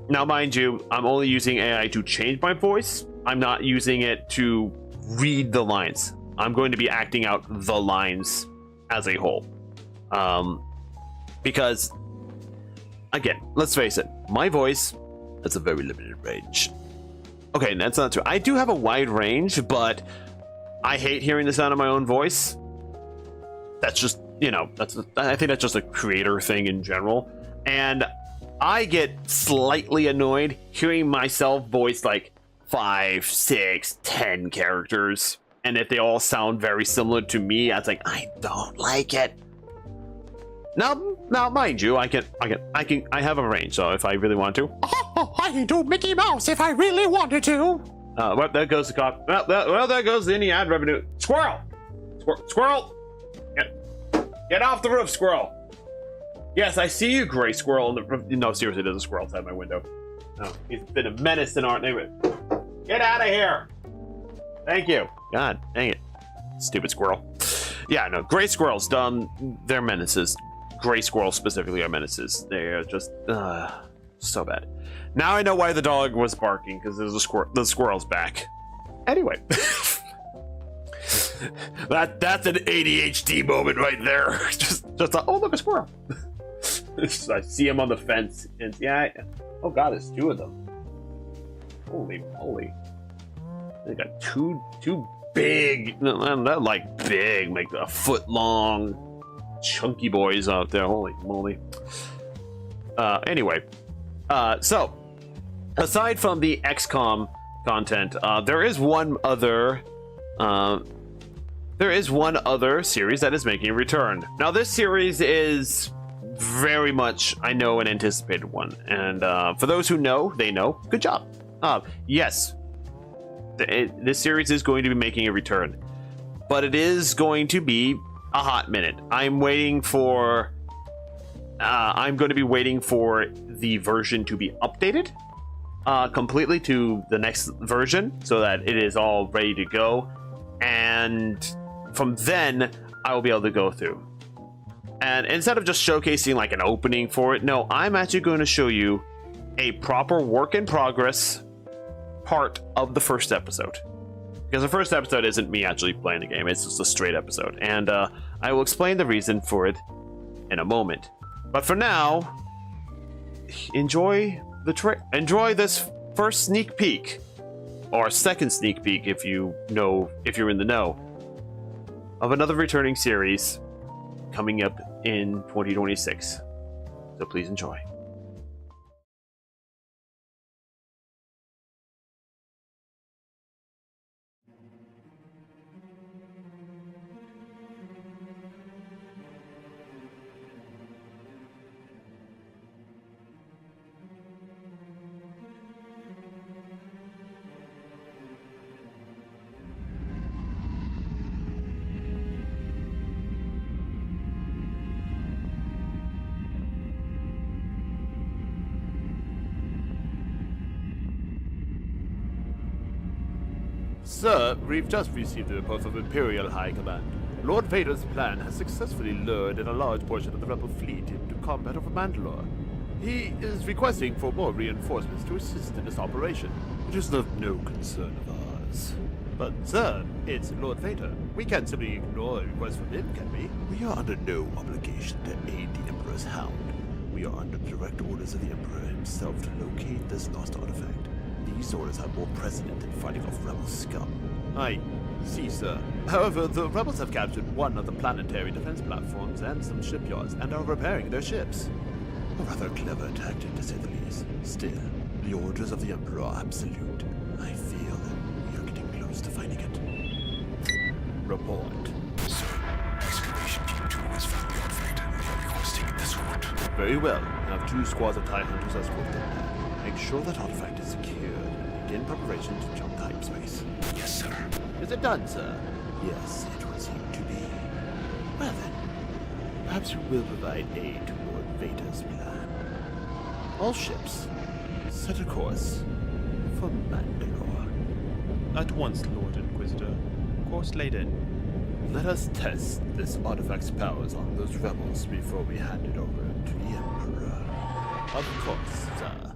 Now, mind you, I'm only using AI to change my voice. I'm not using it to read the lines. I'm going to be acting out the lines as a whole. Because, again, let's face it, my voice has a very limited range. Okay, that's not true. I do have a wide range, but I hate hearing the sound of my own voice. That's just you know, I think that's just a creator thing in general. And I get slightly annoyed hearing myself voice like 5, 6, 10 characters, and if they all sound very similar to me, I was like, I don't like it. Now, mind you, I have a range, so if I really want to, I can do Mickey Mouse if I really wanted to. well, there goes the cop. Well, there goes any ad revenue. Squirrel, squirrel, get off the roof, squirrel. Yes, I see you, gray squirrel. No, seriously, there's a squirrel outside my window. No, he's been a menace in our neighborhood. Get out of here. Thank you. God dang it, stupid squirrel. Yeah, no, gray squirrels. They're menaces. Gray squirrels specifically are menaces. They're just so bad. Now I know why the dog was barking, because there's the squirrel's back. Anyway, that's an ADHD moment right there. just oh, look, a squirrel. I see him on the fence, and yeah, oh god, there's 2 of them. Holy moly! They got two big, not like big, like a foot long, chunky boys out there. Holy moly! Anyway, so aside from the XCOM content, there is one other series that is making a return. Now, this series is very much, I know, an anticipated one, and for those who know, they know. Good job. Yes, this series is going to be making a return, but it is going to be a hot minute. I'm going to be waiting for the version to be updated completely to the next version, so that it is all ready to go, and from then I will be able to go through. And instead of just showcasing like an opening for it, no, I'm actually going to show you a proper work in progress part of the first episode. Because the first episode isn't me actually playing the game, it's just a straight episode. And I will explain the reason for it in a moment. But for now, enjoy this first sneak peek, or second sneak peek if you're in the know, of another returning series coming up in 2026. So please enjoy. Sir, we've just received a report from Imperial High Command. Lord Vader's plan has successfully lured in a large portion of the rebel fleet into combat over Mandalore. He is requesting for more reinforcements to assist in this operation, which is of no concern of ours. But, sir, it's Lord Vader. We can't simply ignore a request from him, can we? We are under no obligation to aid the Emperor's hound. We are under direct orders of the Emperor himself to locate this lost artifact. These orders have more precedent than fighting off rebel scum. I see, sir. However, the rebels have captured one of the planetary defense platforms and some shipyards and are repairing their ships. A rather clever tactic, to say the least. Still, the orders of the Emperor are absolute. I feel that we are getting close to finding it. Report. Sir, Excavation Team 2 has found the artifact and they are requesting an escort. Very well. Have 2 squads of TIE Hunters escort them. Make sure that artifact is secured and begin preparation to jump hyperspace. Yes, sir. Is it done, sir? Yes, it would seem to be. Well then, perhaps you will provide aid toward Vader's plan. All ships, set a course for Mandalore. At once, Lord Inquisitor. Course laid in. Let us test this artifact's powers on those rebels before we hand it over to the Emperor. Of course, sir.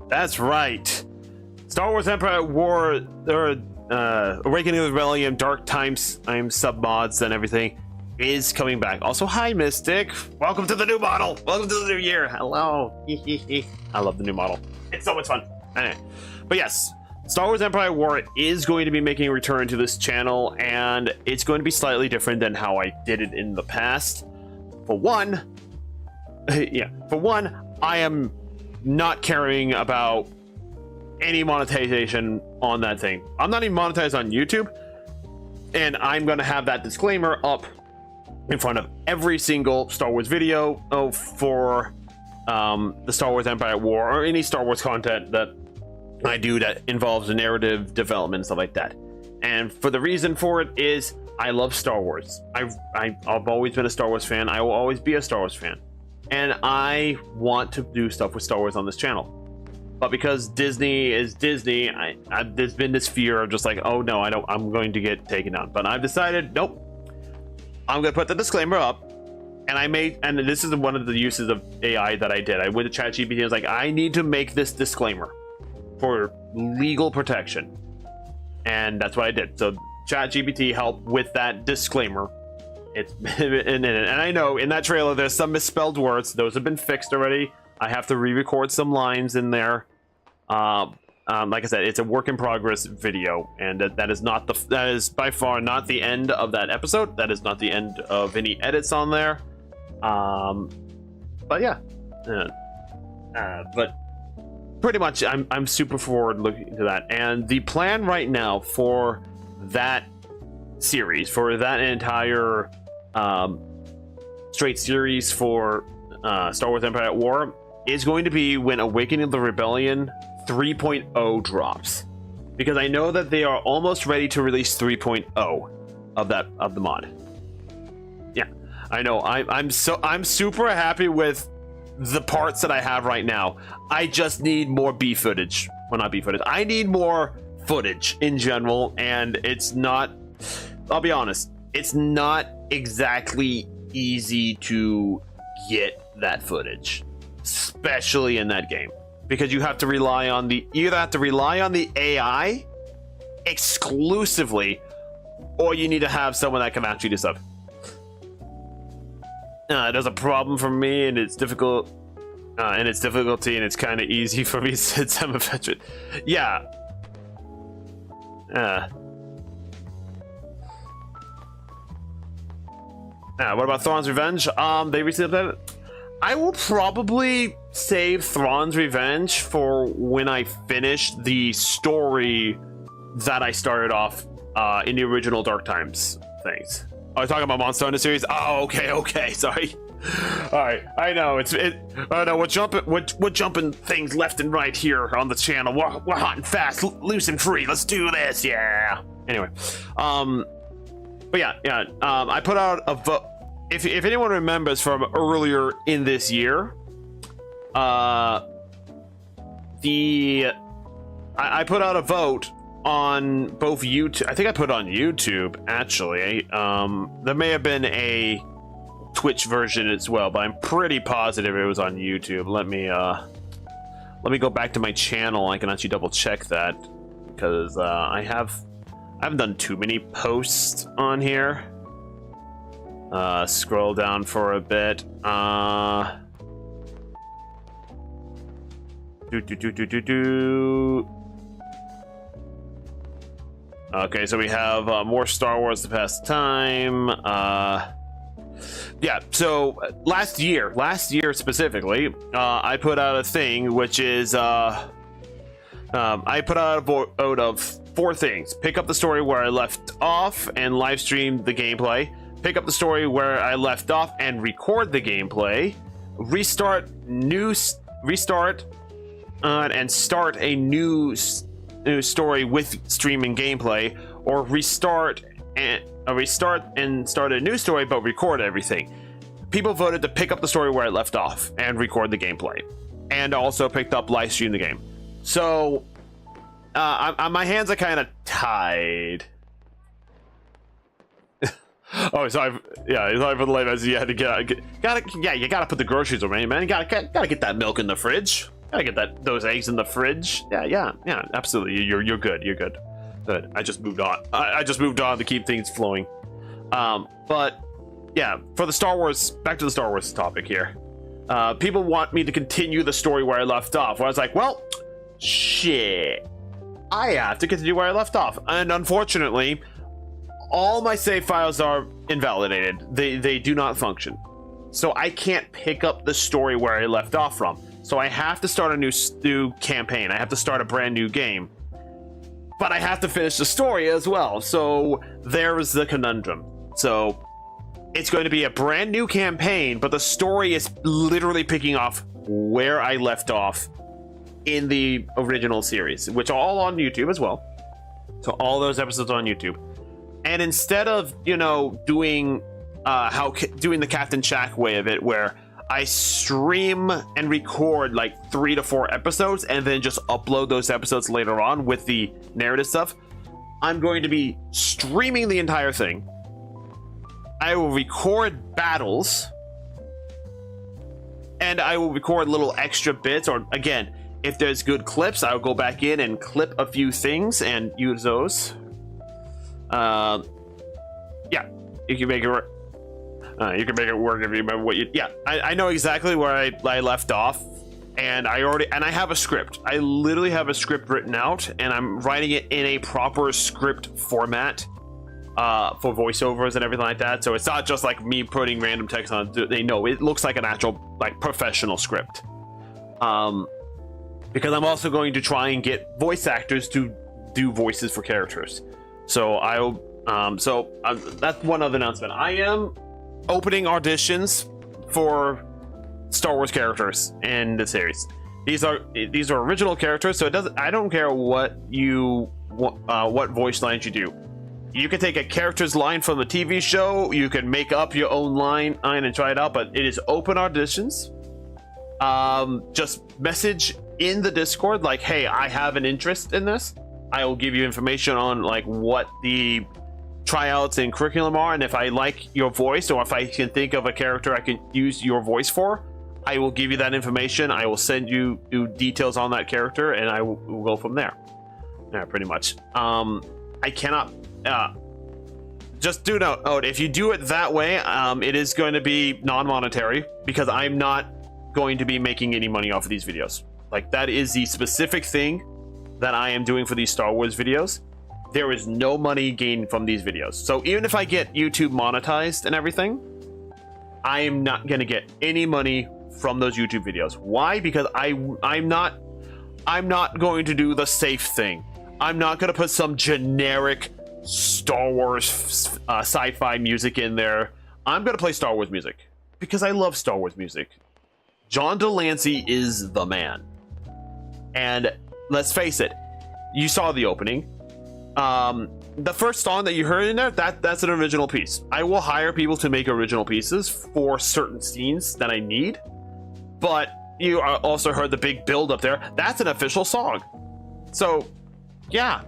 That's right. Star Wars Empire at War, Awakening of the Rebellion, Dark Times, submods and everything is coming back. Also, hi Mystic. Welcome to the new model. Welcome to the new year. Hello. I love the new model. It's so much fun. Anyway, but yes, Star Wars Empire at War is going to be making a return to this channel, and it's going to be slightly different than how I did it in the past. For one, I am not caring about any monetization on that thing. I'm not even monetized on YouTube, and I'm going to have that disclaimer up in front of every single Star Wars video for the Star Wars Empire at War, or any Star Wars content that I do that involves narrative development and stuff like that. And for the reason for it is I love Star Wars. I've always been a Star Wars fan. I will always be a Star Wars fan, and I want to do stuff with Star Wars on this channel. But because Disney is Disney, there's been this fear of just like, oh no, I'm going to get taken down. But I've decided, nope, I'm going to put the disclaimer up. And this is one of the uses of AI that I did. I went to ChatGPT and was like, I need to make this disclaimer for legal protection. And that's what I did. So ChatGPT helped with that disclaimer. And I know in that trailer there's some misspelled words. Those have been fixed already. I have to re-record some lines in there. Like I said, it's a work in progress video, and that is by far not the end of that episode. That is not the end of any edits on there. But yeah, but pretty much I'm super forward looking to that. And the plan right now for that series, for that entire straight series for Star Wars Empire at War, is going to be when Awakening of the Rebellion 3.0 drops, because I know that they are almost ready to release 3.0 of the mod. Yeah, I know. I'm super happy with the parts that I have right now. I just need more B footage. Well, not B footage. I need more footage in general, and it's not. I'll be honest. It's not exactly easy to get that footage, especially in that game, because you have to rely on the AI exclusively, or you need to have someone that can actually do stuff. There's a problem for me, and it's difficult, and it's difficulty, and it's kind of easy for me since I'm a veteran. Yeah. What about Thrawn's Revenge? They recently updated. I will probably save Thrawn's Revenge for when I finish the story that I started off in the original Dark Times things. Are you talking about Monster Hunter series? Oh, okay, sorry. All right, I know I know we're jumping things left and right here on the channel. We're hot and fast, loose and free. Let's do this, yeah. Anyway, but yeah. I put out a vote. If anyone remembers from earlier in this year, I put out a vote on both YouTube. I think I put it on YouTube actually. There may have been a Twitch version as well, but I'm pretty positive it was on YouTube. Let me go back to my channel. I can actually double check that, because I haven't done too many posts on here. Scroll down for a bit. Okay, so we have more Star Wars to pass the time. Yeah, so last year specifically, I put out a thing, which is I put out a vote of 4 things: pick up the story where I left off and live stream the gameplay, pick up the story where I left off and record the gameplay, restart and start a new story with streaming gameplay, or restart and start a new story but record everything. People voted to pick up the story where I left off and record the gameplay, and also picked up live stream the game. So my hands are kind of tied. Oh, sorry. Yeah, sorry for the late message. You had to you gotta put the groceries away, man. You gotta get that milk in the fridge. Gotta get those eggs in the fridge. Yeah, absolutely. You're good. You're good. Good. I just moved on. I just moved on to keep things flowing. But yeah, for the Star Wars, back to the Star Wars topic here. People want me to continue the story where I left off. Where I was like, well, shit. I have to continue where I left off. And unfortunately, all my save files are invalidated. They do not function. So I can't pick up the story where I left off from. So I have to start a new campaign. I have to start a brand new game. But I have to finish the story as well. So there's the conundrum. So it's going to be a brand new campaign, but the story is literally picking off where I left off in the original series, which are all on YouTube as well. So all those episodes on YouTube. And instead of, doing doing the Captain Shack way of it, where I stream and record like 3 to 4 episodes and then just upload those episodes later on with the narrative stuff, I'm going to be streaming the entire thing. I will record battles, and I will record little extra bits, or again, if there's good clips, I'll go back in and clip a few things and use those. Yeah, you can make it work. You can make it work if you remember what you. Yeah, I know exactly where I left off, and I have a script. I literally have a script written out, and I'm writing it in a proper script format for voiceovers and everything like that. So it's not just like me putting random text on. They know it looks like an actual professional script. Because I'm also going to try and get voice actors to do voices for characters. So I'll. That's one other announcement. I am opening auditions for Star Wars characters in the series. These are original characters, so I don't care what voice lines you do. You can take a character's line from a TV show, you can make up your own line and try it out, but it is open auditions. Just message in the Discord like, hey, I have an interest in this. I will give you information on like what the tryouts and curriculum are, and if I like your voice, or if I can think of a character I can use your voice for, I will give you that information. I will send you details on that character, and I will go from there. Yeah, pretty much. I cannot just do note, if you do it that way, it is going to be non-monetary, because I'm not going to be making any money off of these videos. Like, that is the specific thing that I am doing for these Star Wars videos. There is no money gained from these videos. So even if I get YouTube monetized and everything, I am not going to get any money from those YouTube videos. Why? Because I'm not going to do the safe thing. I'm not going to put some generic Star Wars sci-fi music in there. I'm going to play Star Wars music because I love Star Wars music. John Delancey is the man. And let's face it, you saw the opening. The first song that you heard in there, that's an original piece. I will hire people to make original pieces for certain scenes that I need, but you also heard the big build up there. That's an official song. So yeah,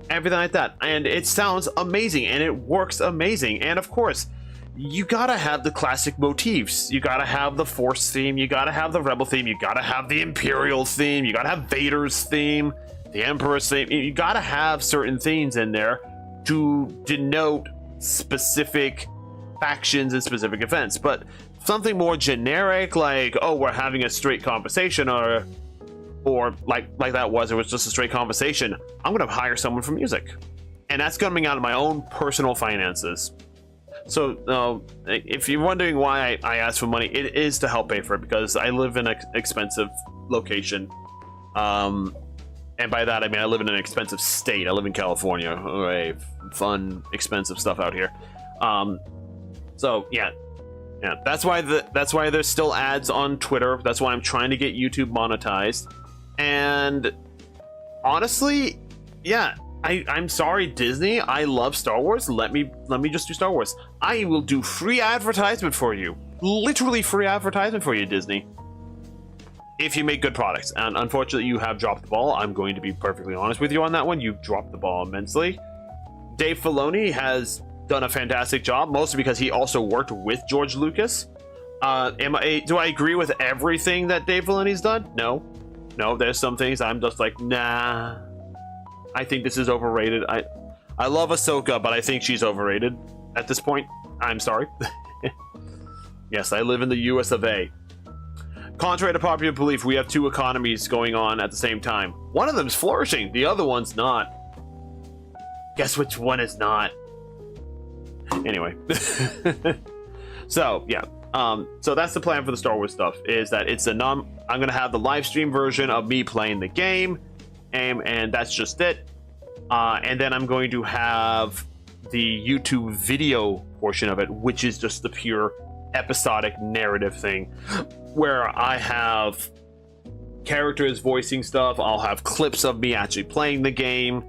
everything like that, and it sounds amazing and it works amazing. And of course, you gotta have the classic motifs. You gotta have the Force theme, you gotta have the Rebel theme, you gotta have the Imperial theme, you gotta have Vader's theme, the Emperor's theme. You gotta have certain things in there to denote specific factions and specific events. But something more generic, like, oh, we're having a straight conversation, or like that was, it was just a straight conversation, I'm gonna hire someone for music, and that's coming out of my own personal finances. So if you're wondering why I ask for money, it is to help pay for it, because I live in an expensive location. And by that I mean I live in an expensive state. I live in California. Right, fun, expensive stuff out here. So yeah, that's why there's still ads on Twitter. That's why I'm trying to get YouTube monetized. And honestly, yeah, I'm sorry, Disney. I love Star Wars. Let me just do Star Wars. I will do free advertisement for you. Literally free advertisement for you, Disney, if you make good products. And unfortunately, you have dropped the ball. I'm going to be perfectly honest with you on that one. You've dropped the ball immensely. Dave Filoni has done a fantastic job, mostly because he also worked with George Lucas Do I agree with everything that Dave Filoni's done? No. There's some things I'm just like, nah. I think this is overrated. I love Ahsoka, but I think she's overrated at this point. I'm sorry. Yes, I live in the US of A. Contrary to popular belief, we have two economies going on at the same time. One of them's flourishing, the other one's not. Guess which one is not? Anyway. So, yeah. So that's the plan for the Star Wars stuff, is that it's I'm gonna have the live stream version of me playing the game, and that's just it. And then I'm going to have the YouTube video portion of it, which is just the pure episodic narrative thing, where I have characters voicing stuff. I'll have clips of me actually playing the game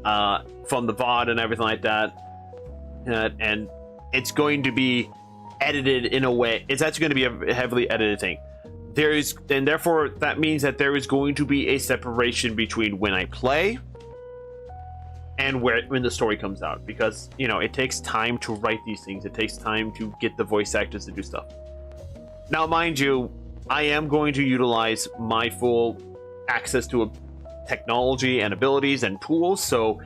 from the VOD and everything like that, and it's going to be edited in a way. It's actually going to be a heavily edited thing. And therefore that means that there is going to be a separation between when I play and when the story comes out, because it takes time to write these things. It takes time to get the voice actors to do stuff. Now, mind you, I am going to utilize my full access to technology and abilities and tools. So,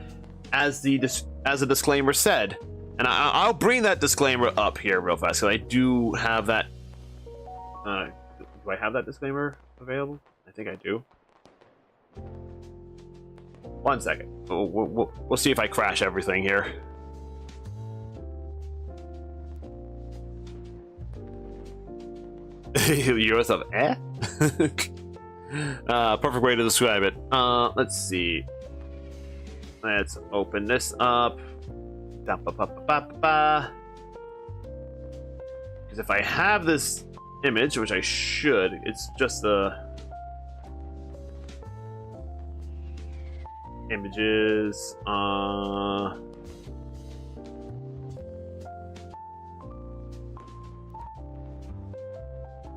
as the disclaimer said, and I'll bring that disclaimer up here real fast, because I do have that. Do I have that disclaimer available? I think I do. 1 second. We'll see if I crash everything here. US of eh? Perfect way to describe it. Let's see. Let's open this up. Because if I have this image, which I should, it's just the images.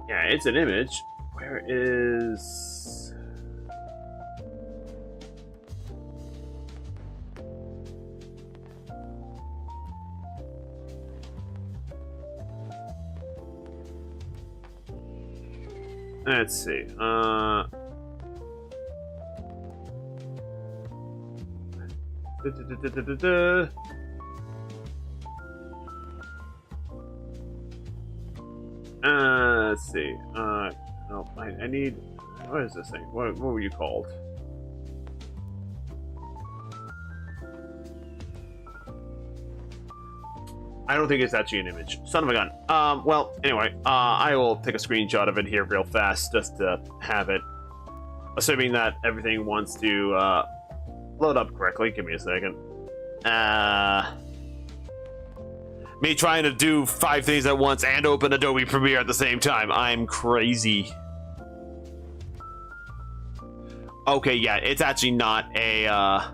Yeah, it's an image. Where is... Let's see. Let's see. No, I need. What is this thing? What were you called? I don't think it's actually an image. Son of a gun. Well, anyway, I will take a screenshot of it here real fast just to have it. Assuming that everything wants to load up correctly. Give me a second. Me trying to do 5 things at once and open Adobe Premiere at the same time. I'm crazy. Okay, yeah, it's actually not a...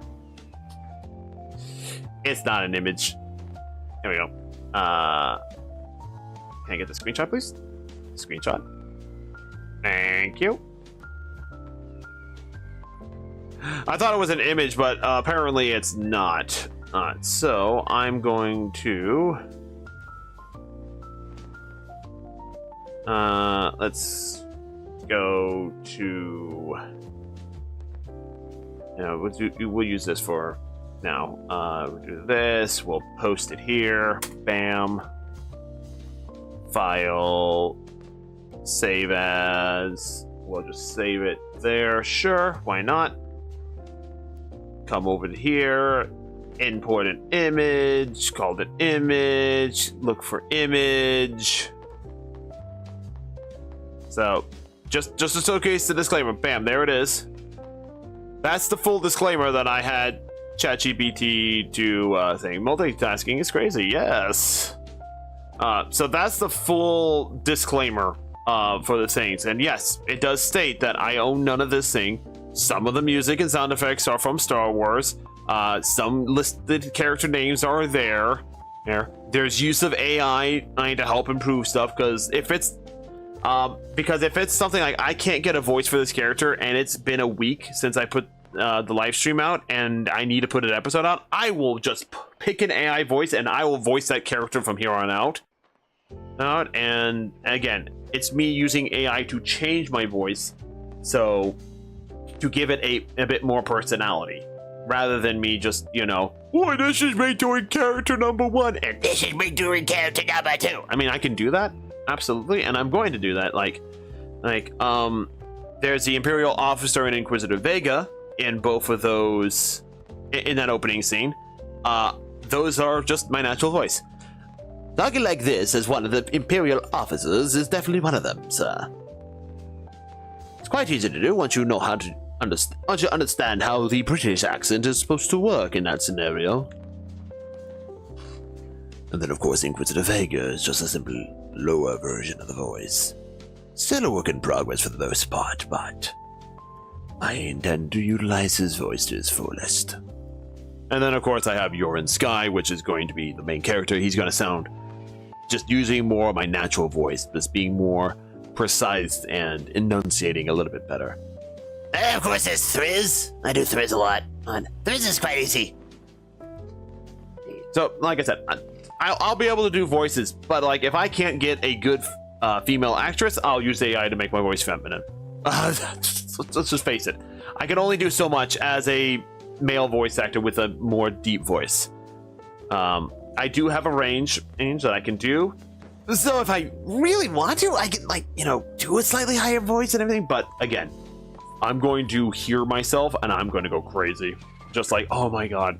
It's not an image. There we go. Can I get the screenshot, please? Screenshot. Thank you. I thought it was an image, but apparently it's not. So I'm going to... let's go to... we'll use this for now. We'll do this. We'll post it here. Bam. File. Save as. We'll just save it there. Sure. Why not? Come over to here. Import an image. Called it image. Look for image. So, just to showcase the disclaimer. Bam. There it is. That's the full disclaimer that I had ChatGPT do thing. Multitasking is crazy. Yes. So that's the full disclaimer for the things. And yes, it does state that I own none of this thing. Some of the music and sound effects are from Star Wars. Some listed character names are there. There's use of AI to help improve stuff, because if it's something like I can't get a voice for this character and it's been a week since I put the live stream out and I need to put an episode out, I will just pick an AI voice and I will voice that character from here on out. out, and again, it's me using AI to change my voice, so to give it a bit more personality, rather than me just, you know, "Boy, this is me doing character number 1, and this is me doing character number 2." I mean, I can do that, absolutely, and I'm going to do that. There's the Imperial Officer and Inquisitor Vega in both of those, in that opening scene. Those are just my natural voice. Talking like this as one of the Imperial officers is definitely one of them, sir. It's quite easy to do once you know how to understand how the British accent is supposed to work in that scenario. And then, of course, Inquisitor Vega is just a simple lower version of the voice. Still a work in progress for the most part, but I intend to utilize his voice to his fullest. And then, of course, I have Yoren Sky, which is going to be the main character. He's going to sound just using more of my natural voice, just being more precise and enunciating a little bit better. And of course, there's Thriz. I do Thriz a lot. Thriz is quite easy. So, like I said, I'll be able to do voices, but like if I can't get a good female actress, I'll use AI to make my voice feminine. Let's just face it. I can only do so much as a male voice actor with a more deep voice. I do have a range that I can do. So if I really want to, I can, like, you know, do a slightly higher voice and everything. But again, I'm going to hear myself and I'm going to go crazy. Just like, oh my God.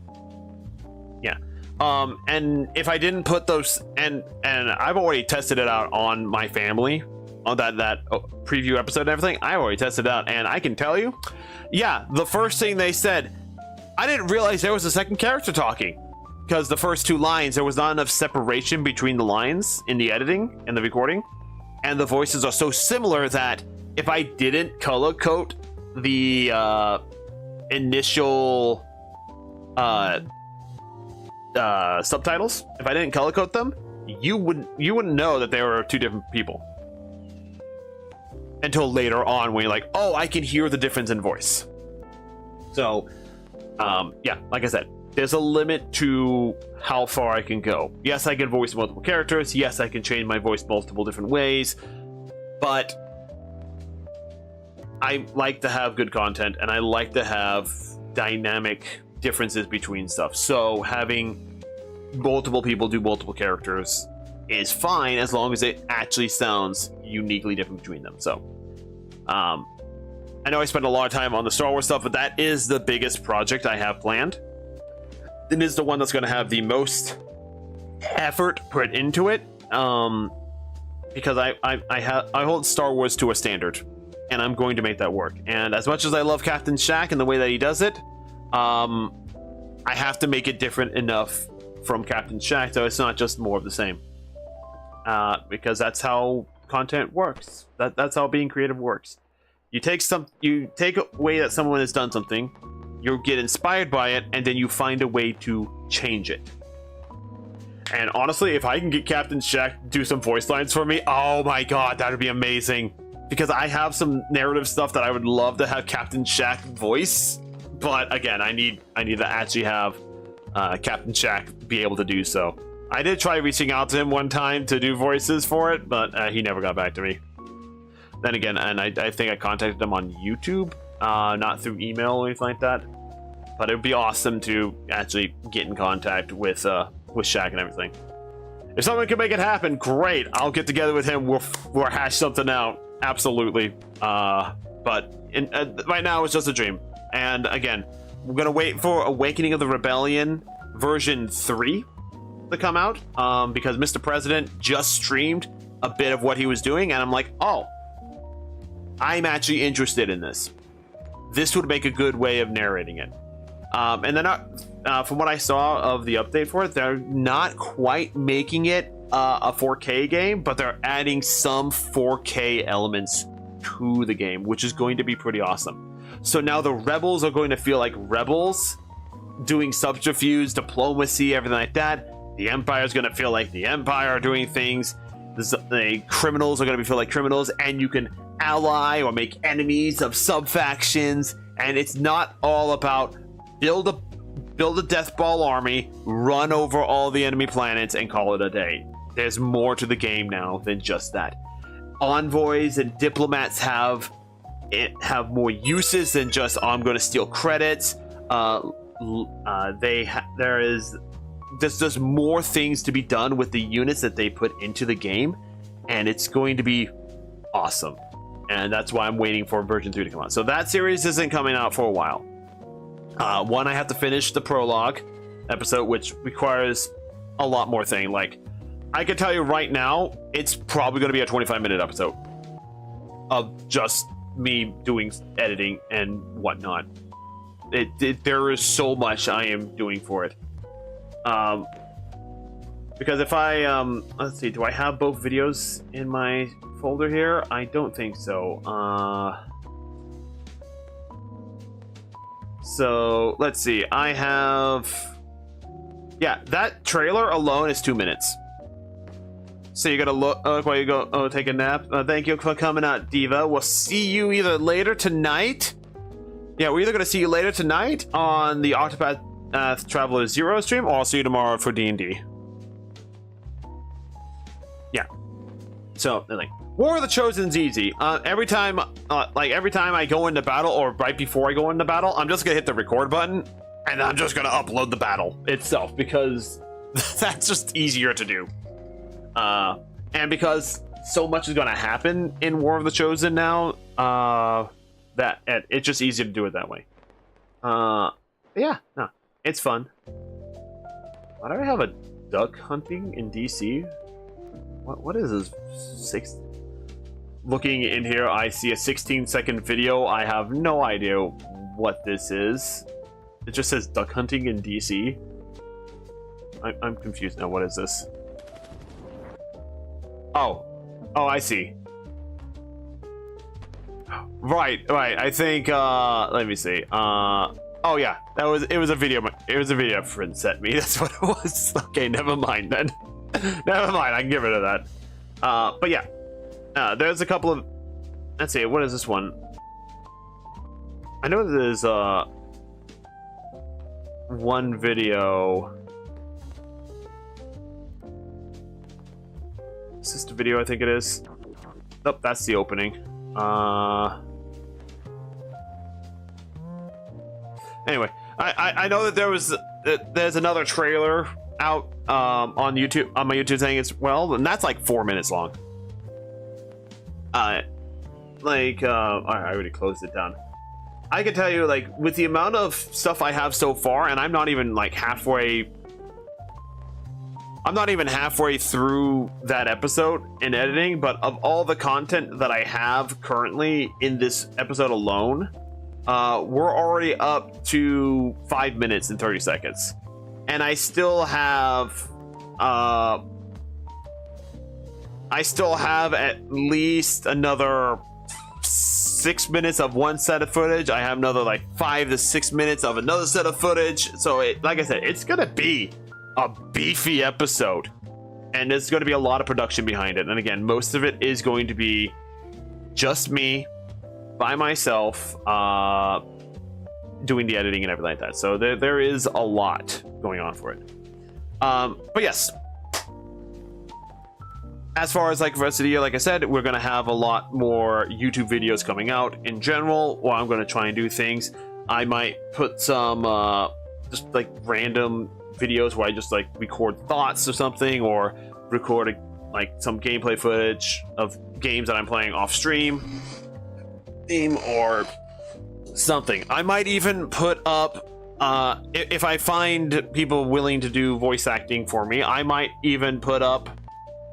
Yeah. And if I didn't put those, and I've already tested it out on my family, on that preview episode and everything. I already tested it out, and I can tell you, yeah, the first thing they said, I didn't realize there was a second character talking. Because the first 2 lines, there was not enough separation between the lines in the editing and the recording. And the voices are so similar that if I didn't color code the initial subtitles, if I didn't color code them, you wouldn't know that they were 2 different people. Until later on when you're like, oh, I can hear the difference in voice. So, yeah, like I said, there's a limit to how far I can go. Yes, I can voice multiple characters. Yes, I can change my voice multiple different ways. But I like to have good content, and I like to have dynamic differences between stuff. So having multiple people do multiple characters is fine as long as it actually sounds uniquely different between them. So, I know I spent a lot of time on the Star Wars stuff, but that is the biggest project I have planned. It is the one that's going to have the most effort put into it, because I hold Star Wars to a standard, and I'm going to make that work. And as much as I love Captain Shack and the way that he does it, I have to make it different enough from Captain Shack so it's not just more of the same. Because that's how content works. That's how being creative works. You take away that someone has done something, you get inspired by it, and then you find a way to change it. And honestly, if I can get Captain Shack to do some voice lines for me, oh my God, that would be amazing. Because I have some narrative stuff that I would love to have Captain Shack voice, but again, I need to actually have Captain Shack be able to do so. I did try reaching out to him one time to do voices for it, but he never got back to me. Then again, and I think I contacted him on YouTube, not through email or anything like that. But it would be awesome to actually get in contact with Shaq and everything. If someone can make it happen, great. I'll get together with him. We'll hash something out. Absolutely. But right now it's just a dream. And again, we're gonna wait for Awakening of the Rebellion version 3 to come out, because Mr. President just streamed a bit of what he was doing, and I'm like, oh, I'm actually interested in this. This would make a good way of narrating it. And then from what I saw of the update for it, they're not quite making it a 4K game, but they're adding some 4K elements to the game, which is going to be pretty awesome. So now the rebels are going to feel like rebels, doing subterfuge, diplomacy, everything like that. The Empire is going to feel like the Empire doing things. The criminals are going to feel like criminals, and you can ally or make enemies of sub-factions, and it's not all about build a death ball army, run over all the enemy planets, and call it a day. there's more to the game now than just that. Envoys and diplomats have more uses than just, oh, I'm going to steal credits. There's more things to be done with the units that they put into the game, and it's going to be awesome. And that's why I'm waiting for version 3 to come out. So that series isn't coming out for a while. One, I have to finish the prologue episode, which requires a lot more thing. Like, I can tell you right now, it's probably going to be a 25-minute episode of just me doing editing and whatnot. There is so much I am doing for it. Because if I let's see, do I have both videos in my folder here? I don't think so. So let's see, I have, yeah, that trailer alone is 2 minutes. So you gotta look while you go take a nap. Thank you for coming out, Diva. We'll see you either later tonight. Yeah, we're either gonna see you later tonight on the Octopath Traveler 0 stream, or I'll see you tomorrow for D&D. Yeah. So, like, War of the Chosen's easy. Every time I go into battle, or right before I go into battle, I'm just gonna hit the record button, and I'm just gonna upload the battle itself, because that's just easier to do. And because so much is gonna happen in War of the Chosen now, that it's just easier to do it that way. Yeah, no, it's fun. Why do I have a duck hunting in DC? What is this? Looking in here, I see a 16-second video. I have no idea what this is. It just says duck hunting in DC. I'm confused now. What is this? Oh, I see. Right. I think. Let me see. Oh yeah, it was a video. It was a video a friend sent me. That's what it was. Okay, never mind then. Never mind. I can get rid of that. But yeah, there's a couple of. Let's see. What is this one? I know there's one video. Is this the video? I think it is. Nope, that's the opening. Anyway, I know that there's another trailer out on YouTube, on my YouTube thing as well, and that's like 4 minutes long. I already closed it down. I can tell you, like, with the amount of stuff I have so far, and I'm not even like halfway through that episode in editing, but of all the content that I have currently in this episode alone, we're already up to 5 minutes and 30 seconds. And I still have at least another 6 minutes of one set of footage. I have another like 5 to 6 minutes of another set of footage. So like I said, it's gonna be a beefy episode, and there's going to be a lot of production behind it. And again, most of it is going to be just me by myself doing the editing and everything like that. So there is a lot going on for it. But yes, as far as like the rest of the year, like I said, we're going to have a lot more YouTube videos coming out in general, or I'm going to try and do things. I might put some just like random videos where I just like record thoughts or something, or record like some gameplay footage of games that I'm playing off stream, or something. I might even put up, if I find people willing to do voice acting for me, I might even put up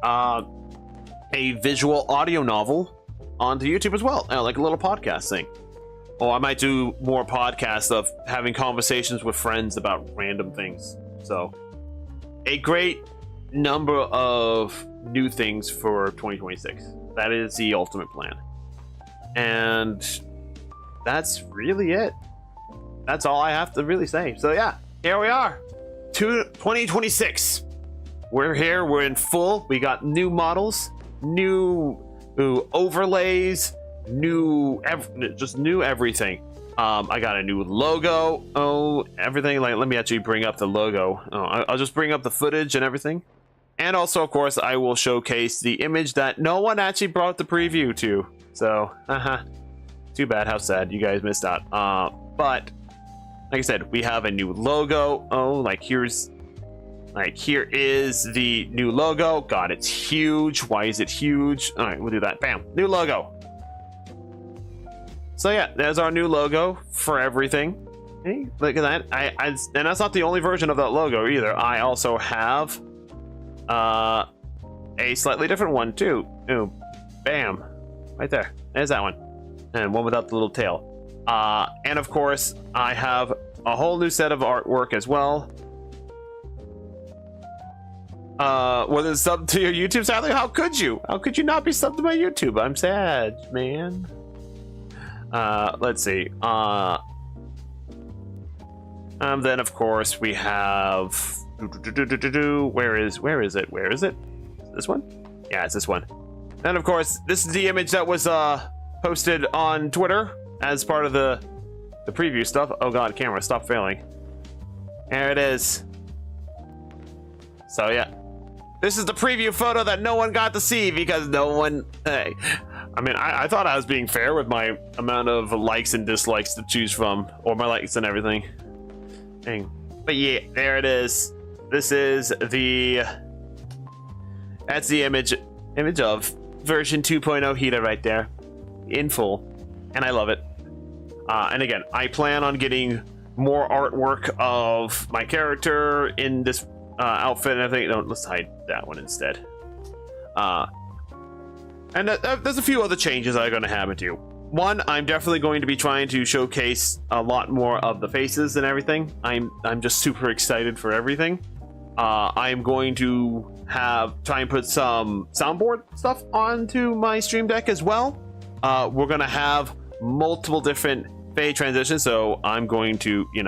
a visual audio novel onto YouTube as well, like a little podcast thing. Or I might do more podcasts of having conversations with friends about random things. So, a great number of new things for 2026. That is the ultimate plan. And that's really it. That's all I have to really say. So yeah, here we are. 2026. We're here, we're in full. We got new models, new overlays, just new everything. I got a new logo, everything. Like, let me actually bring up the logo. I'll just bring up the footage and everything, And also, of course, I will showcase the image that no one actually brought the preview to. So, too bad, how sad, you guys missed out. But, like I said, we have a new logo. Oh, here is the new logo. God, it's huge. Why is it huge? All right, we'll do that. Bam, new logo. So yeah, there's our new logo for everything. Hey, look at that. And that's not the only version of that logo either. I also have a slightly different one too. Ooh, bam, right there. There's that one, and one without the little tail. And of course, I have a whole new set of artwork as well. Was it subbed to your YouTube, sadly? How could you? How could you not be subbed to my YouTube? I'm sad, man. Let's see. Then of course we have. Where is it? This one? Yeah, it's this one. And of course, this is the image that was posted on Twitter as part of the preview stuff. Oh god, camera, stop failing. There it is. So yeah. This is the preview photo that no one got to see because no one. Hey, I mean, I thought I was being fair with my amount of likes and dislikes to choose from, or my likes and everything. Dang. But yeah, there it is. This is that's the image of version 2.0 Hiita right there, in full, and I love it. And again, I plan on getting more artwork of my character in this outfit and everything. No, let's hide that one instead. And there's a few other changes that are going to happen too. One, I'm definitely going to be trying to showcase a lot more of the faces and everything. I'm just super excited for everything. I'm going to try and put some soundboard stuff onto my stream deck as well. We're going to have multiple different fade transitions, so I'm going to, we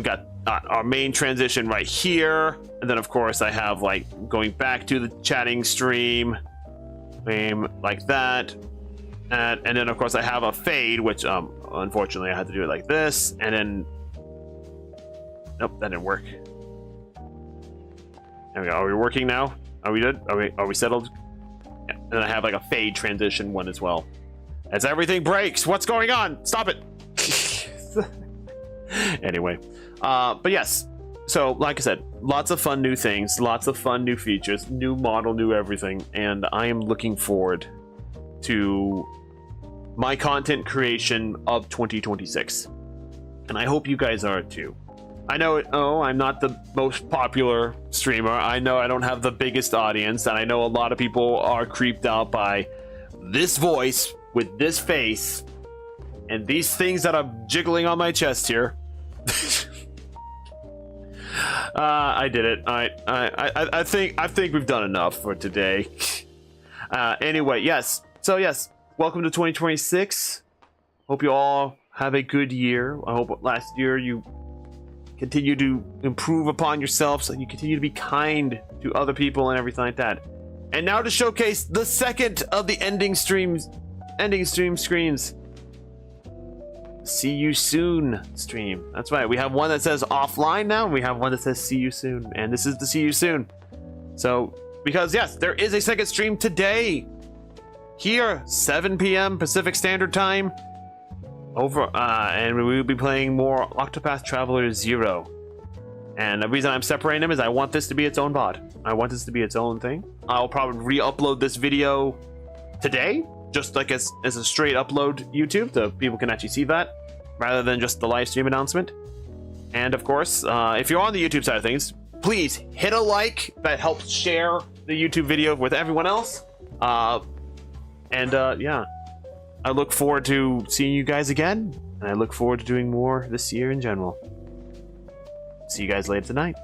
got our main transition right here, and then of course I have going back to the chatting stream, like that, and then of course I have a fade, which unfortunately I had to do it like this, and then nope, that didn't work. There we go. Are we working now? Are we good? Are we settled? Yeah. And then I have a fade transition one as well. As everything breaks, what's going on? Stop it. Anyway, but yes, so like I said, lots of fun new things, lots of fun new features, new model, new everything, and I am looking forward to my content creation of 2026, and I hope you guys are too. I know I'm not the most popular streamer. I know I don't have the biggest audience, and I know a lot of people are creeped out by this voice with this face and these things that are jiggling on my chest here. I did it. I think we've done enough for today. Anyway, yes. So yes, welcome to 2026. Hope you all have a good year. I hope last year you continue to improve upon yourself, so you continue to be kind to other people and everything like that. And now to showcase the second of the ending stream screens. See you soon stream. That's right, we have one that says offline now, and we have one that says see you soon, and this is the see you soon. So because yes, there is a second stream today here, 7 p.m. Pacific Standard Time over, and we will be playing more Octopath Traveler 0. And the reason I'm separating them is I want this to be its own VOD. I want this to be its own thing. I'll probably re-upload this video today, just as a straight upload YouTube, so people can actually see that rather than just the live stream announcement. And of course, if you're on the YouTube side of things, please hit a like. That helps share the YouTube video with everyone else. Yeah, I look forward to seeing you guys again, and I look forward to doing more this year in general. See you guys later tonight.